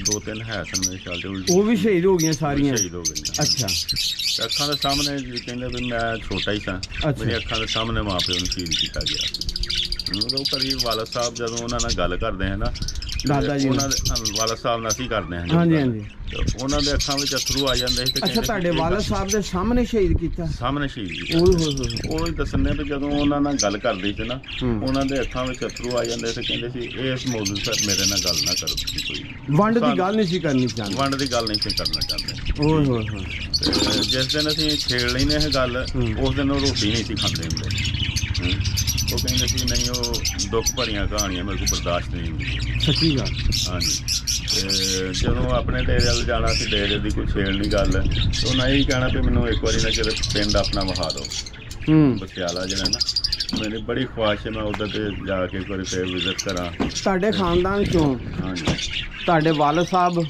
2-3 ਹੈ ਸਨ ਮੇਰੇ ਖਿਆਲ 'ਚ। ਉਹ ਵੀ ਸ਼ਹੀਦ ਹੋ ਗਈਆਂ ਸਾਰੀਆਂ? ਸ਼ਹੀਦ ਹੋ ਗਈਆਂ। ਅੱਛਾ। ਅੱਖਾਂ ਦੇ ਸਾਹਮਣੇ ਕਹਿੰਦੇ ਵੀ ਮੈਂ ਛੋਟਾ ਹੀ ਸਾਂ, ਮੇਰੀ ਅੱਖਾਂ ਦੇ ਸਾਹਮਣੇ ਮਾਂ ਪਿਓ ਨੂੰ ਸ਼ਹੀਦ ਕੀਤਾ ਗਿਆ ਸੀ। ਉਹ ਕਰੀ ਵਾਲਦ ਸਾਹਿਬ ਜਦੋਂ ਉਹਨਾਂ ਨਾਲ ਗੱਲ ਕਰਦੇ ਹਨ ਨਾ, ਦਾਦਾ ਜੀ ਉਹਨਾਂ ਦੇ ਵਾਲਦ ਸਾਹਿਬ ਨਾਲ ਅਸੀਂ ਕਰਦੇ ਹਾਂ। ਹਾਂਜੀ। ਉਹਨਾਂ ਦੇ ਅੱਖਾਂ ਵਿੱਚ ਅਥਰੂ ਆ ਜਾਂਦੇ ਸੀ ਤੇ ਅੱਛਾ, ਤੁਹਾਡੇ ਵਾਲਦ ਸਾਹਿਬ ਦੇ ਸਾਹਮਣੇ ਸ਼ਹੀਦ ਕੀਤਾ? ਸਾਹਮਣੇ ਸ਼ਹੀਦ ਕੀਤਾ। ਉਹ ਹੀ ਦੱਸਣੇ ਵੀ ਜਦੋਂ ਉਹਨਾਂ ਨਾਲ ਗੱਲ ਕਰਦੇ ਸੀ ਨਾ, ਉਹਨਾਂ ਦੇ ਅੱਖਾਂ ਵਿੱਚ ਅਥਰੂ ਆ ਜਾਂਦੇ ਤੇ ਕਹਿੰਦੇ ਸੀ ਇਸ ਮੌਜੂਦ ਸਰ ਮੇਰੇ ਨਾਲ ਗੱਲ ਨਾ ਕਰੋ ਤੁਸੀਂ, ਕੋਈ ਵੰਡ ਦੀ ਗੱਲ ਨਹੀਂ ਸੀ ਕਰਨੀ ਚਾਹੁੰਦੇ? ਵੰਡ ਦੀ ਗੱਲ ਨਹੀਂ ਸੀ ਕਰਨਾ ਚਾਹੁੰਦੇ। ਤੇ ਜਿਸ ਦਿਨ ਅਸੀਂ ਛੇੜ ਲਈ ਨੇ ਇਹ ਗੱਲ, ਉਸ ਦਿਨ ਉਹ ਰੋਟੀ ਨਹੀਂ ਸੀ ਖਾਂਦੇ ਹੁੰਦੇ। ਉਹ ਕਹਿੰਦੇ ਸੀ ਨਹੀਂ, ਉਹ ਦੁੱਖ ਭਰੀਆਂ ਕਹਾਣੀਆਂ ਮੇਰੇ ਕੋਲ ਬਰਦਾਸ਼ਤ ਨਹੀਂ ਹੁੰਦੀ। ਸੱਚੀ ਗੱਲ? ਹਾਂਜੀ। ਤੇ ਜਦੋਂ ਆਪਣੇ ਡੇਰੇ ਵੱਲ ਜਾਣਾ ਸੀ, ਡੇਰੇ ਦੀ ਕੋਈ ਛੇੜਨੀ ਗੱਲ, ਤੇ ਉਹਨਾਂ ਇਹੀ ਕਹਿਣਾ ਵੀ ਮੈਨੂੰ ਇੱਕ ਵਾਰੀ ਨਾ ਕਿਤੇ ਪਿੰਡ ਆਪਣਾ ਵਿਖਾ ਦਿਓ। ਬਸਿਆਲਾ ਜਿਹੜਾ ਨਾ, ਮੇਰੀ ਬੜੀ ਖੁਆਇਸ਼ ਹੈ ਮੈਂ ਉੱਧਰ ਤੇ ਜਾ ਕੇ ਇੱਕ ਵਾਰੀ ਫੇਰ ਵਿਜ਼ਿਟ ਕਰਾਂ। ਤੁਹਾਡੇ ਖਾਨਦਾਨ ਚੋਂ? ਹਾਂਜੀ। ਤੁਹਾਡੇ ਵਾਲਦ ਸਾਹਿਬ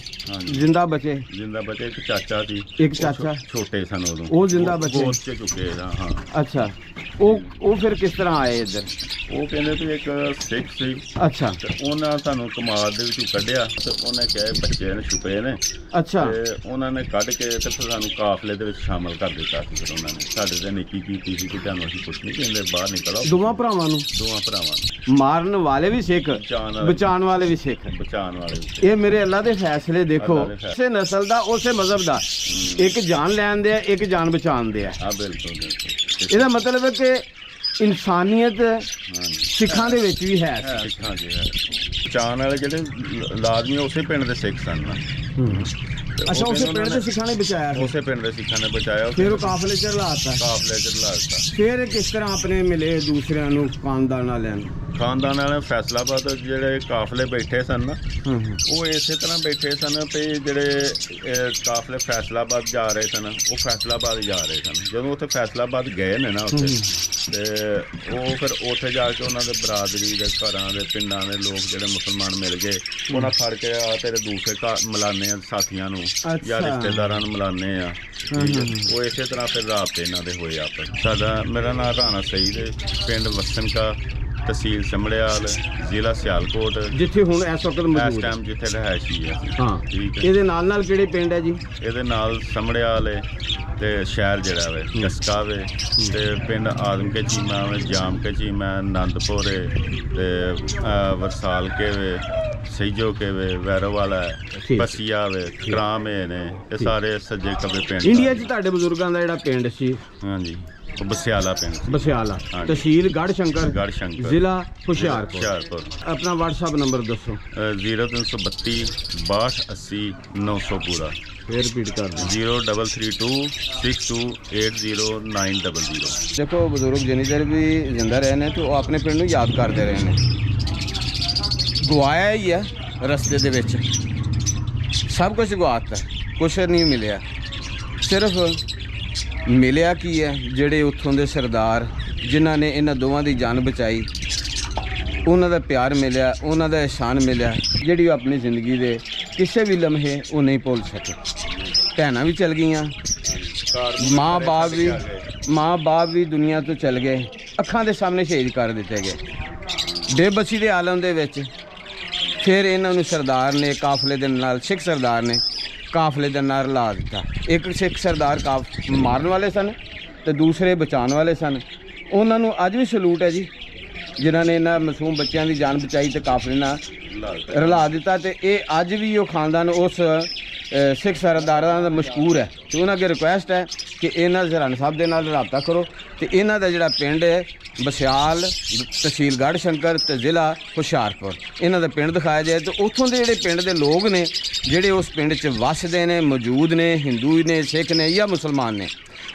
ਜ਼ਿੰਦਾ ਬਚੇ? ਜ਼ਿੰਦਾ ਬਚੇ। ਇੱਕ ਚਾਚਾ ਸੀ। ਇੱਕ ਚਾਚਾ? ਛੋਟੇ ਸਨ ਉਦੋਂ। ਉਹ ਜ਼ਿੰਦਾ ਬਚੇ? ਗੋਦ 'ਚ ਚੁੱਕੇ। ਹਾਂ। ਅੱਛਾ। ਉਹ ਫਿਰ ਕਿਸ ਤਰ੍ਹਾਂ ਆਏ ਇੱਧਰ? ਉਹ ਕਹਿੰਦੇ ਵੀ ਇੱਕ ਸਿੱਖ ਸੀ। ਅੱਛਾ। ਤੇ ਉਹਨਾਂ ਸਾਨੂੰ ਕਮਾਦ ਦੇ ਵਿੱਚੋਂ ਕੱਢਿਆ ਤੇ ਉਹਨੇ ਕਿਹਾ ਬੱਚੇ ਨੇ ਛੁਪੇ ਨੇ। ਅੱਛਾ। ਤੇ ਉਹਨਾਂ ਨੇ ਕੱਢ ਕੇ ਤੇ ਫਿਰ ਸਾਨੂੰ ਕਾਫਲੇ ਦੇ ਵਿੱਚ ਸ਼ਾਮਲ ਕਰ ਦਿੱਤਾ ਸੀ। ਫਿਰ ਉਹਨਾਂ ਨੇ ਸਾਡੇ ਤੇ ਨਿੱਕੀ ਕੀਤੀ ਸੀ ਕਿ ਤੁਹਾਨੂੰ ਅਸੀਂ ਕੁਛ ਨਹੀਂ ਕਹਿੰਦੇ, ਬਾਹਰ ਨਿਕਲੋ। ਦੋਵਾਂ ਭਰਾਵਾਂ ਨੂੰ? ਦੋਵਾਂ ਭਰਾਵਾਂ ਨੂੰ। ਮਾਰਨ ਵਾਲੇ ਵੀ ਸਿੱਖ, ਬਚਾਉਣ ਵਾਲੇ ਵੀ ਸਿੱਖ? ਬਚਾਉਣ ਵਾਲੇ ਵੀ। ਇਹ ਮੇਰੇ ਅੱਲਾ ਦੇ ਫੈਸਲੇ ਦੇਖੋ, ਉਸੇ ਨਸਲ ਦਾ, ਉਸੇ ਮਜ਼ਹਬ ਦਾ, ਇੱਕ ਜਾਨ ਲੈਣ ਦੇ, ਇੱਕ ਜਾਨ ਬਚਾਉਣ ਦੇ ਆ। ਬਿਲਕੁਲ। ਇਹਦਾ ਮਤਲਬ ਹੈ ਕਿ ਇਨਸਾਨੀਅਤ ਸਿੱਖਾਂ ਦੇ ਵਿੱਚ ਵੀ ਹੈ। ਸਿੱਖਾਂ 'ਚ ਹੈ। ਬਚਾਉਣ ਵਾਲੇ ਜਿਹੜੇ ਲਾਜ਼ਮੀ ਉਸੇ ਪਿੰਡ ਦੇ ਸਿੱਖ ਸਨ ਨਾ। ਤੇ ਉਹ ਅੱਛਾ, ਉਸੇ ਫਿਰ ਪਿੰਡ ਉਹਨਾਂ ਦੇ ਨੇ- ਸਿੱਖਾਂ ਨੇ ਬਚਾਇਆ ਸੀ, ਉਸੇ ਪਿੰਡ ਦੇ ਸਿੱਖਾਂ ਨੇ ਬਚਾਇਆ। ਫਿਰ ਉਹ ਕਾਫਲੇ 'ਚ ਰਲਾਤਾ। ਕਾਫਲੇ ਚ ਲਾਤਾ। ਫਿਰ ਕਿਸ ਤਰ੍ਹਾਂ ਆਪਣੇ ਮਿਲੇ ਦੂਸਰਿਆਂ ਨੂੰ, ਖਾਨਦਾਨ ਵਾਲਿਆਂ ਨੂੰ? ਖਾਨਦਾਨ ਵਾਲੇ ਫੈਸਲਾਬਾਦ ਜਿਹੜੇ ਕਾਫਲੇ ਬੈਠੇ ਸਨ ਨਾ, ਉਹ ਇਸੇ ਤਰ੍ਹਾਂ ਬੈਠੇ ਸਨ ਵੀ ਜਿਹੜੇ ਕਾਫਲੇ ਫੈਸਲਾਬਾਦ ਜਾ ਰਹੇ ਸਨ ਉਹ ਫੈਸਲਾਬਾਦ ਜਾ ਰਹੇ ਸਨ। ਜਦੋਂ ਉੱਥੇ ਫੈਸਲਾਬਾਦ ਗਏ ਨੇ ਨਾ ਉੱਥੇ, ਤੇ ਉਹ ਫਿਰ ਉੱਥੇ ਜਾ ਕੇ ਉਹਨਾਂ ਦੇ ਬਰਾਦਰੀ ਦੇ ਘਰਾਂ ਦੇ ਪਿੰਡਾਂ ਦੇ ਲੋਕ ਜਿਹੜੇ ਮੁਸਲਮਾਨ ਮਿਲ ਗਏ, ਉਹਨਾਂ ਫੜ ਕੇ ਆ ਤੇਰੇ ਦੂਸਰੇ ਘਰ ਮਿਲਾਨੇ ਆ ਸਾਥੀਆਂ ਨੂੰ ਜਾਂ ਰਿਸ਼ਤੇਦਾਰਾਂ ਨੂੰ ਮਿਲਾਨੇ ਆ। ਉਹ ਇਸੇ ਤਰ੍ਹਾਂ ਫਿਰ ਰਾਬਤੇ ਇਹਨਾਂ ਦੇ ਹੋਏ ਆਪਸ। ਸਾਡਾ ਮੇਰਾ ਨਾਮ ਰਾਣਾ ਸਈਦ ਹੈ, ਪਿੰਡ ਵਸਨ ਕਾ, ਤਹਿਸੀਲ ਸਮੜਿਆਲ, ਜ਼ਿਲ੍ਹਾ ਸਿਆਲਕੋਟ, ਜਿੱਥੇ ਹੁਣ ਇਸ ਵਕਤ ਇਸ ਮੌਜੂਦ ਹੈ। ਟਾਈਮ ਜਿੱਥੇ ਰਿਹਾਇਸ਼ੀ ਹੈ। ਹਾਂ, ਠੀਕ ਹੈ। ਇਹਦੇ ਨਾਲ ਨਾਲ ਕਿਹੜੇ ਪਿੰਡ ਹੈ ਜੀ? ਇਹਦੇ ਨਾਲ ਸਮੜਿਆਲ ਹੈ ਤੇ ਸ਼ਹਿਰ ਜਿਹੜਾ ਵੇ ਕਸਕਾ ਵੇ, ਤੇ ਪਿੰਡ ਆਦਮ ਕੇ ਚੀਮਾ ਵੇ, ਜਾਮ ਕੇ ਚੀਮਾ, ਆਨੰਦਪੁਰ ਹੈ, ਤੇ ਵਰਸਾਲ ਕੇ ਵੇ, ਸਈਜੋ ਕੇ ਵੇ, ਵੈਰੋਵਾਲਾ ਹੈ, ਠੀਕ। ਪਸੀਆ ਵੇ, ਕਰਾਮੇ ਨੇ, ਇਹ ਸਾਰੇ ਸੱਜੇ ਖੱਬੇ ਪਿੰਡ। ਇੰਡੀਆ 'ਚ ਤੁਹਾਡੇ ਬਜ਼ੁਰਗਾਂ ਦਾ ਜਿਹੜਾ ਪਿੰਡ ਸੀ ਹਾਂਜੀ, ਉਹ ਬਸਿਆਲਾ ਪਿੰਡ ਸੀ। ਬਸਿਆਲਾ, ਹਾਂਜੀ। ਤਹਿਸੀਲ ਗੜ੍ਹਸ਼ੰਕਰ, ਗੜ੍ਹਸ਼ੰਕਰ, ਜ਼ਿਲ੍ਹਾ ਹੁਸ਼ਿਆਰਪੁਰ। ਹੁਸ਼ਿਆਰਪੁਰ। अपना व्हाट्सएप नंबर दसो। 0332 62 80 900 पूरा। फिर रिपीट कर दो। 0332 6280 देखो बुजुर्ग जिन्नी देर भी जिंदा रहे ने तो वो अपने पिंड ਨੂੰ याद करते रहे ने। गवाया ही है रस्ते दे विच, सब कुछ गवाता, कुछ नहीं मिलिया। सिर्फ मिलिया की है ਜਿਹੜੇ ਉੱਥੋਂ ਦੇ ਸਰਦਾਰ ਜਿਨ੍ਹਾਂ ਨੇ ਇਹਨਾਂ ਦੋਵਾਂ ਦੀ ਜਾਨ ਬਚਾਈ, ਉਹਨਾਂ ਦਾ ਪਿਆਰ ਮਿਲਿਆ, ਉਹਨਾਂ ਦਾ ਇਹਸਾਨ ਮਿਲਿਆ, ਜਿਹੜੀ ਉਹ ਆਪਣੀ ਜ਼ਿੰਦਗੀ ਦੇ ਕਿਸੇ ਵੀ ਲਮਹੇ ਉਹ ਨਹੀਂ ਭੁੱਲ ਸਕੇ। ਭੈਣਾਂ ਵੀ ਚਲ ਗਈਆਂ, ਮਾਂ ਬਾਪ ਵੀ ਦੁਨੀਆ ਤੋਂ ਚਲ ਗਏ, ਅੱਖਾਂ ਦੇ ਸਾਹਮਣੇ ਸ਼ਹੀਦ ਕਰ ਦਿੱਤੇ ਗਏ। ਬੇਬਸੀ ਦੇ ਆਲਮ ਦੇ ਵਿੱਚ ਫਿਰ ਇਹਨਾਂ ਨੂੰ ਸਰਦਾਰ ਨੇ ਕਾਫਲੇ ਦੇ ਨਾਲ, ਸਿੱਖ ਸਰਦਾਰ ਨੇ ਕਾਫਲੇ ਦੇ ਨਾਲ ਲਾ ਦਿੱਤਾ। ਇੱਕ ਸਿੱਖ ਸਰਦਾਰ ਮਾਰਨ ਵਾਲੇ ਸਨ ਤੇ ਦੂਸਰੇ ਬਚਾਉਣ ਵਾਲੇ ਸਨ। ਉਹਨਾਂ ਨੂੰ ਅੱਜ ਵੀ ਸਲੂਟ ਹੈ ਜੀ, ਜਿਨ੍ਹਾਂ ਨੇ ਇਹਨਾਂ ਮਾਸੂਮ ਬੱਚਿਆਂ ਦੀ ਜਾਨ ਬਚਾਈ ਤੇ ਕਾਫਲੇ ਨਾਲ ਰਲਾ ਦਿੱਤਾ। ਤੇ ਇਹ ਅੱਜ ਵੀ ਉਹ ਖਾਨਦਾਨ ਉਸ ਸਿੱਖ ਸਰਦਾਰਾਂ ਦਾ ਮਸ਼ਕੂਰ ਹੈ। ਤੇ ਉਹਨਾਂ ਅੱਗੇ ਰਿਕੁਐਸਟ ਹੈ ਕਿ ਇਹਨਾਂ ਸਰਹੰਦ ਸਾਹਿਬ ਦੇ ਨਾਲ ਰਾਬਤਾ ਕਰੋ ਤੇ ਇਹਨਾਂ ਦਾ ਜਿਹੜਾ ਪਿੰਡ ਹੈ ਬਸਿਆਲ, ਤਹਿਸੀਲ ਗੜ੍ਹਸ਼ੰਕਰ ਤੇ ਜ਼ਿਲ੍ਹਾ ਹੁਸ਼ਿਆਰਪੁਰ, ਇਹਨਾਂ ਦਾ ਪਿੰਡ ਦਿਖਾਇਆ ਜਾਏ। ਤੇ ਉੱਥੋਂ ਦੇ ਜਿਹੜੇ ਪਿੰਡ ਦੇ ਲੋਕ ਨੇ ਜਿਹੜੇ ਉਸ ਪਿੰਡ 'ਚ ਵੱਸਦੇ ਨੇ, ਮੌਜੂਦ ਨੇ, ਹਿੰਦੂ ਨੇ, ਸਿੱਖ ਨੇ ਜਾਂ ਮੁਸਲਮਾਨ ਨੇ,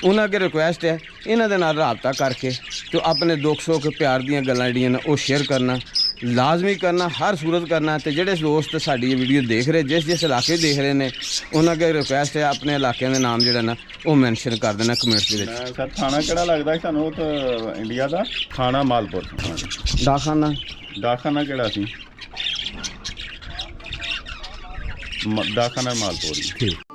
ਉਹਨਾਂ ਅੱਗੇ ਰਿਕੁਐਸਟ ਹੈ ਇਹਨਾਂ ਦੇ ਨਾਲ ਰਾਬਤਾ ਕਰਕੇ ਤੇ ਆਪਣੇ ਦੁੱਖ ਸੁੱਖ ਪਿਆਰ ਦੀਆਂ ਗੱਲਾਂ ਜਿਹੜੀਆਂ ਨੇ ਉਹ ਸ਼ੇਅਰ ਕਰਨਾ, ਲਾਜ਼ਮੀ ਕਰਨਾ, ਹਰ ਸੂਰਤ ਕਰਨਾ। ਤੇ ਜਿਹੜੇ ਦੋਸਤ ਸਾਡੀ ਇਹ ਵੀਡੀਓ ਦੇਖ ਰਹੇ, ਜਿਸ ਇਲਾਕੇ ਦੇਖ ਰਹੇ ਨੇ, ਉਹਨਾਂ ਅੱਗੇ ਰਿਕੁਐਸਟ ਹੈ ਆਪਣੇ ਇਲਾਕਿਆਂ ਦੇ ਨਾਮ ਜਿਹੜਾ ਨਾ ਉਹ ਮੈਂਸ਼ਨ ਕਰ ਦੇਣਾ ਕਮੈਂਟਸ ਦੇ ਵਿੱਚ। ਸਰ ਥਾਣਾ ਕਿਹੜਾ ਲੱਗਦਾ ਸਾਨੂੰ? ਉਹ ਤਾਂ ਇੰਡੀਆ ਦਾ ਥਾਣਾ ਮਾਲਪੁਰ। ਡਾਖਾਨਾ ਕਿਹੜਾ ਸੀ? ਡਾਖਾਨਾ ਮਾਲਪੁਰ। ਠੀਕ।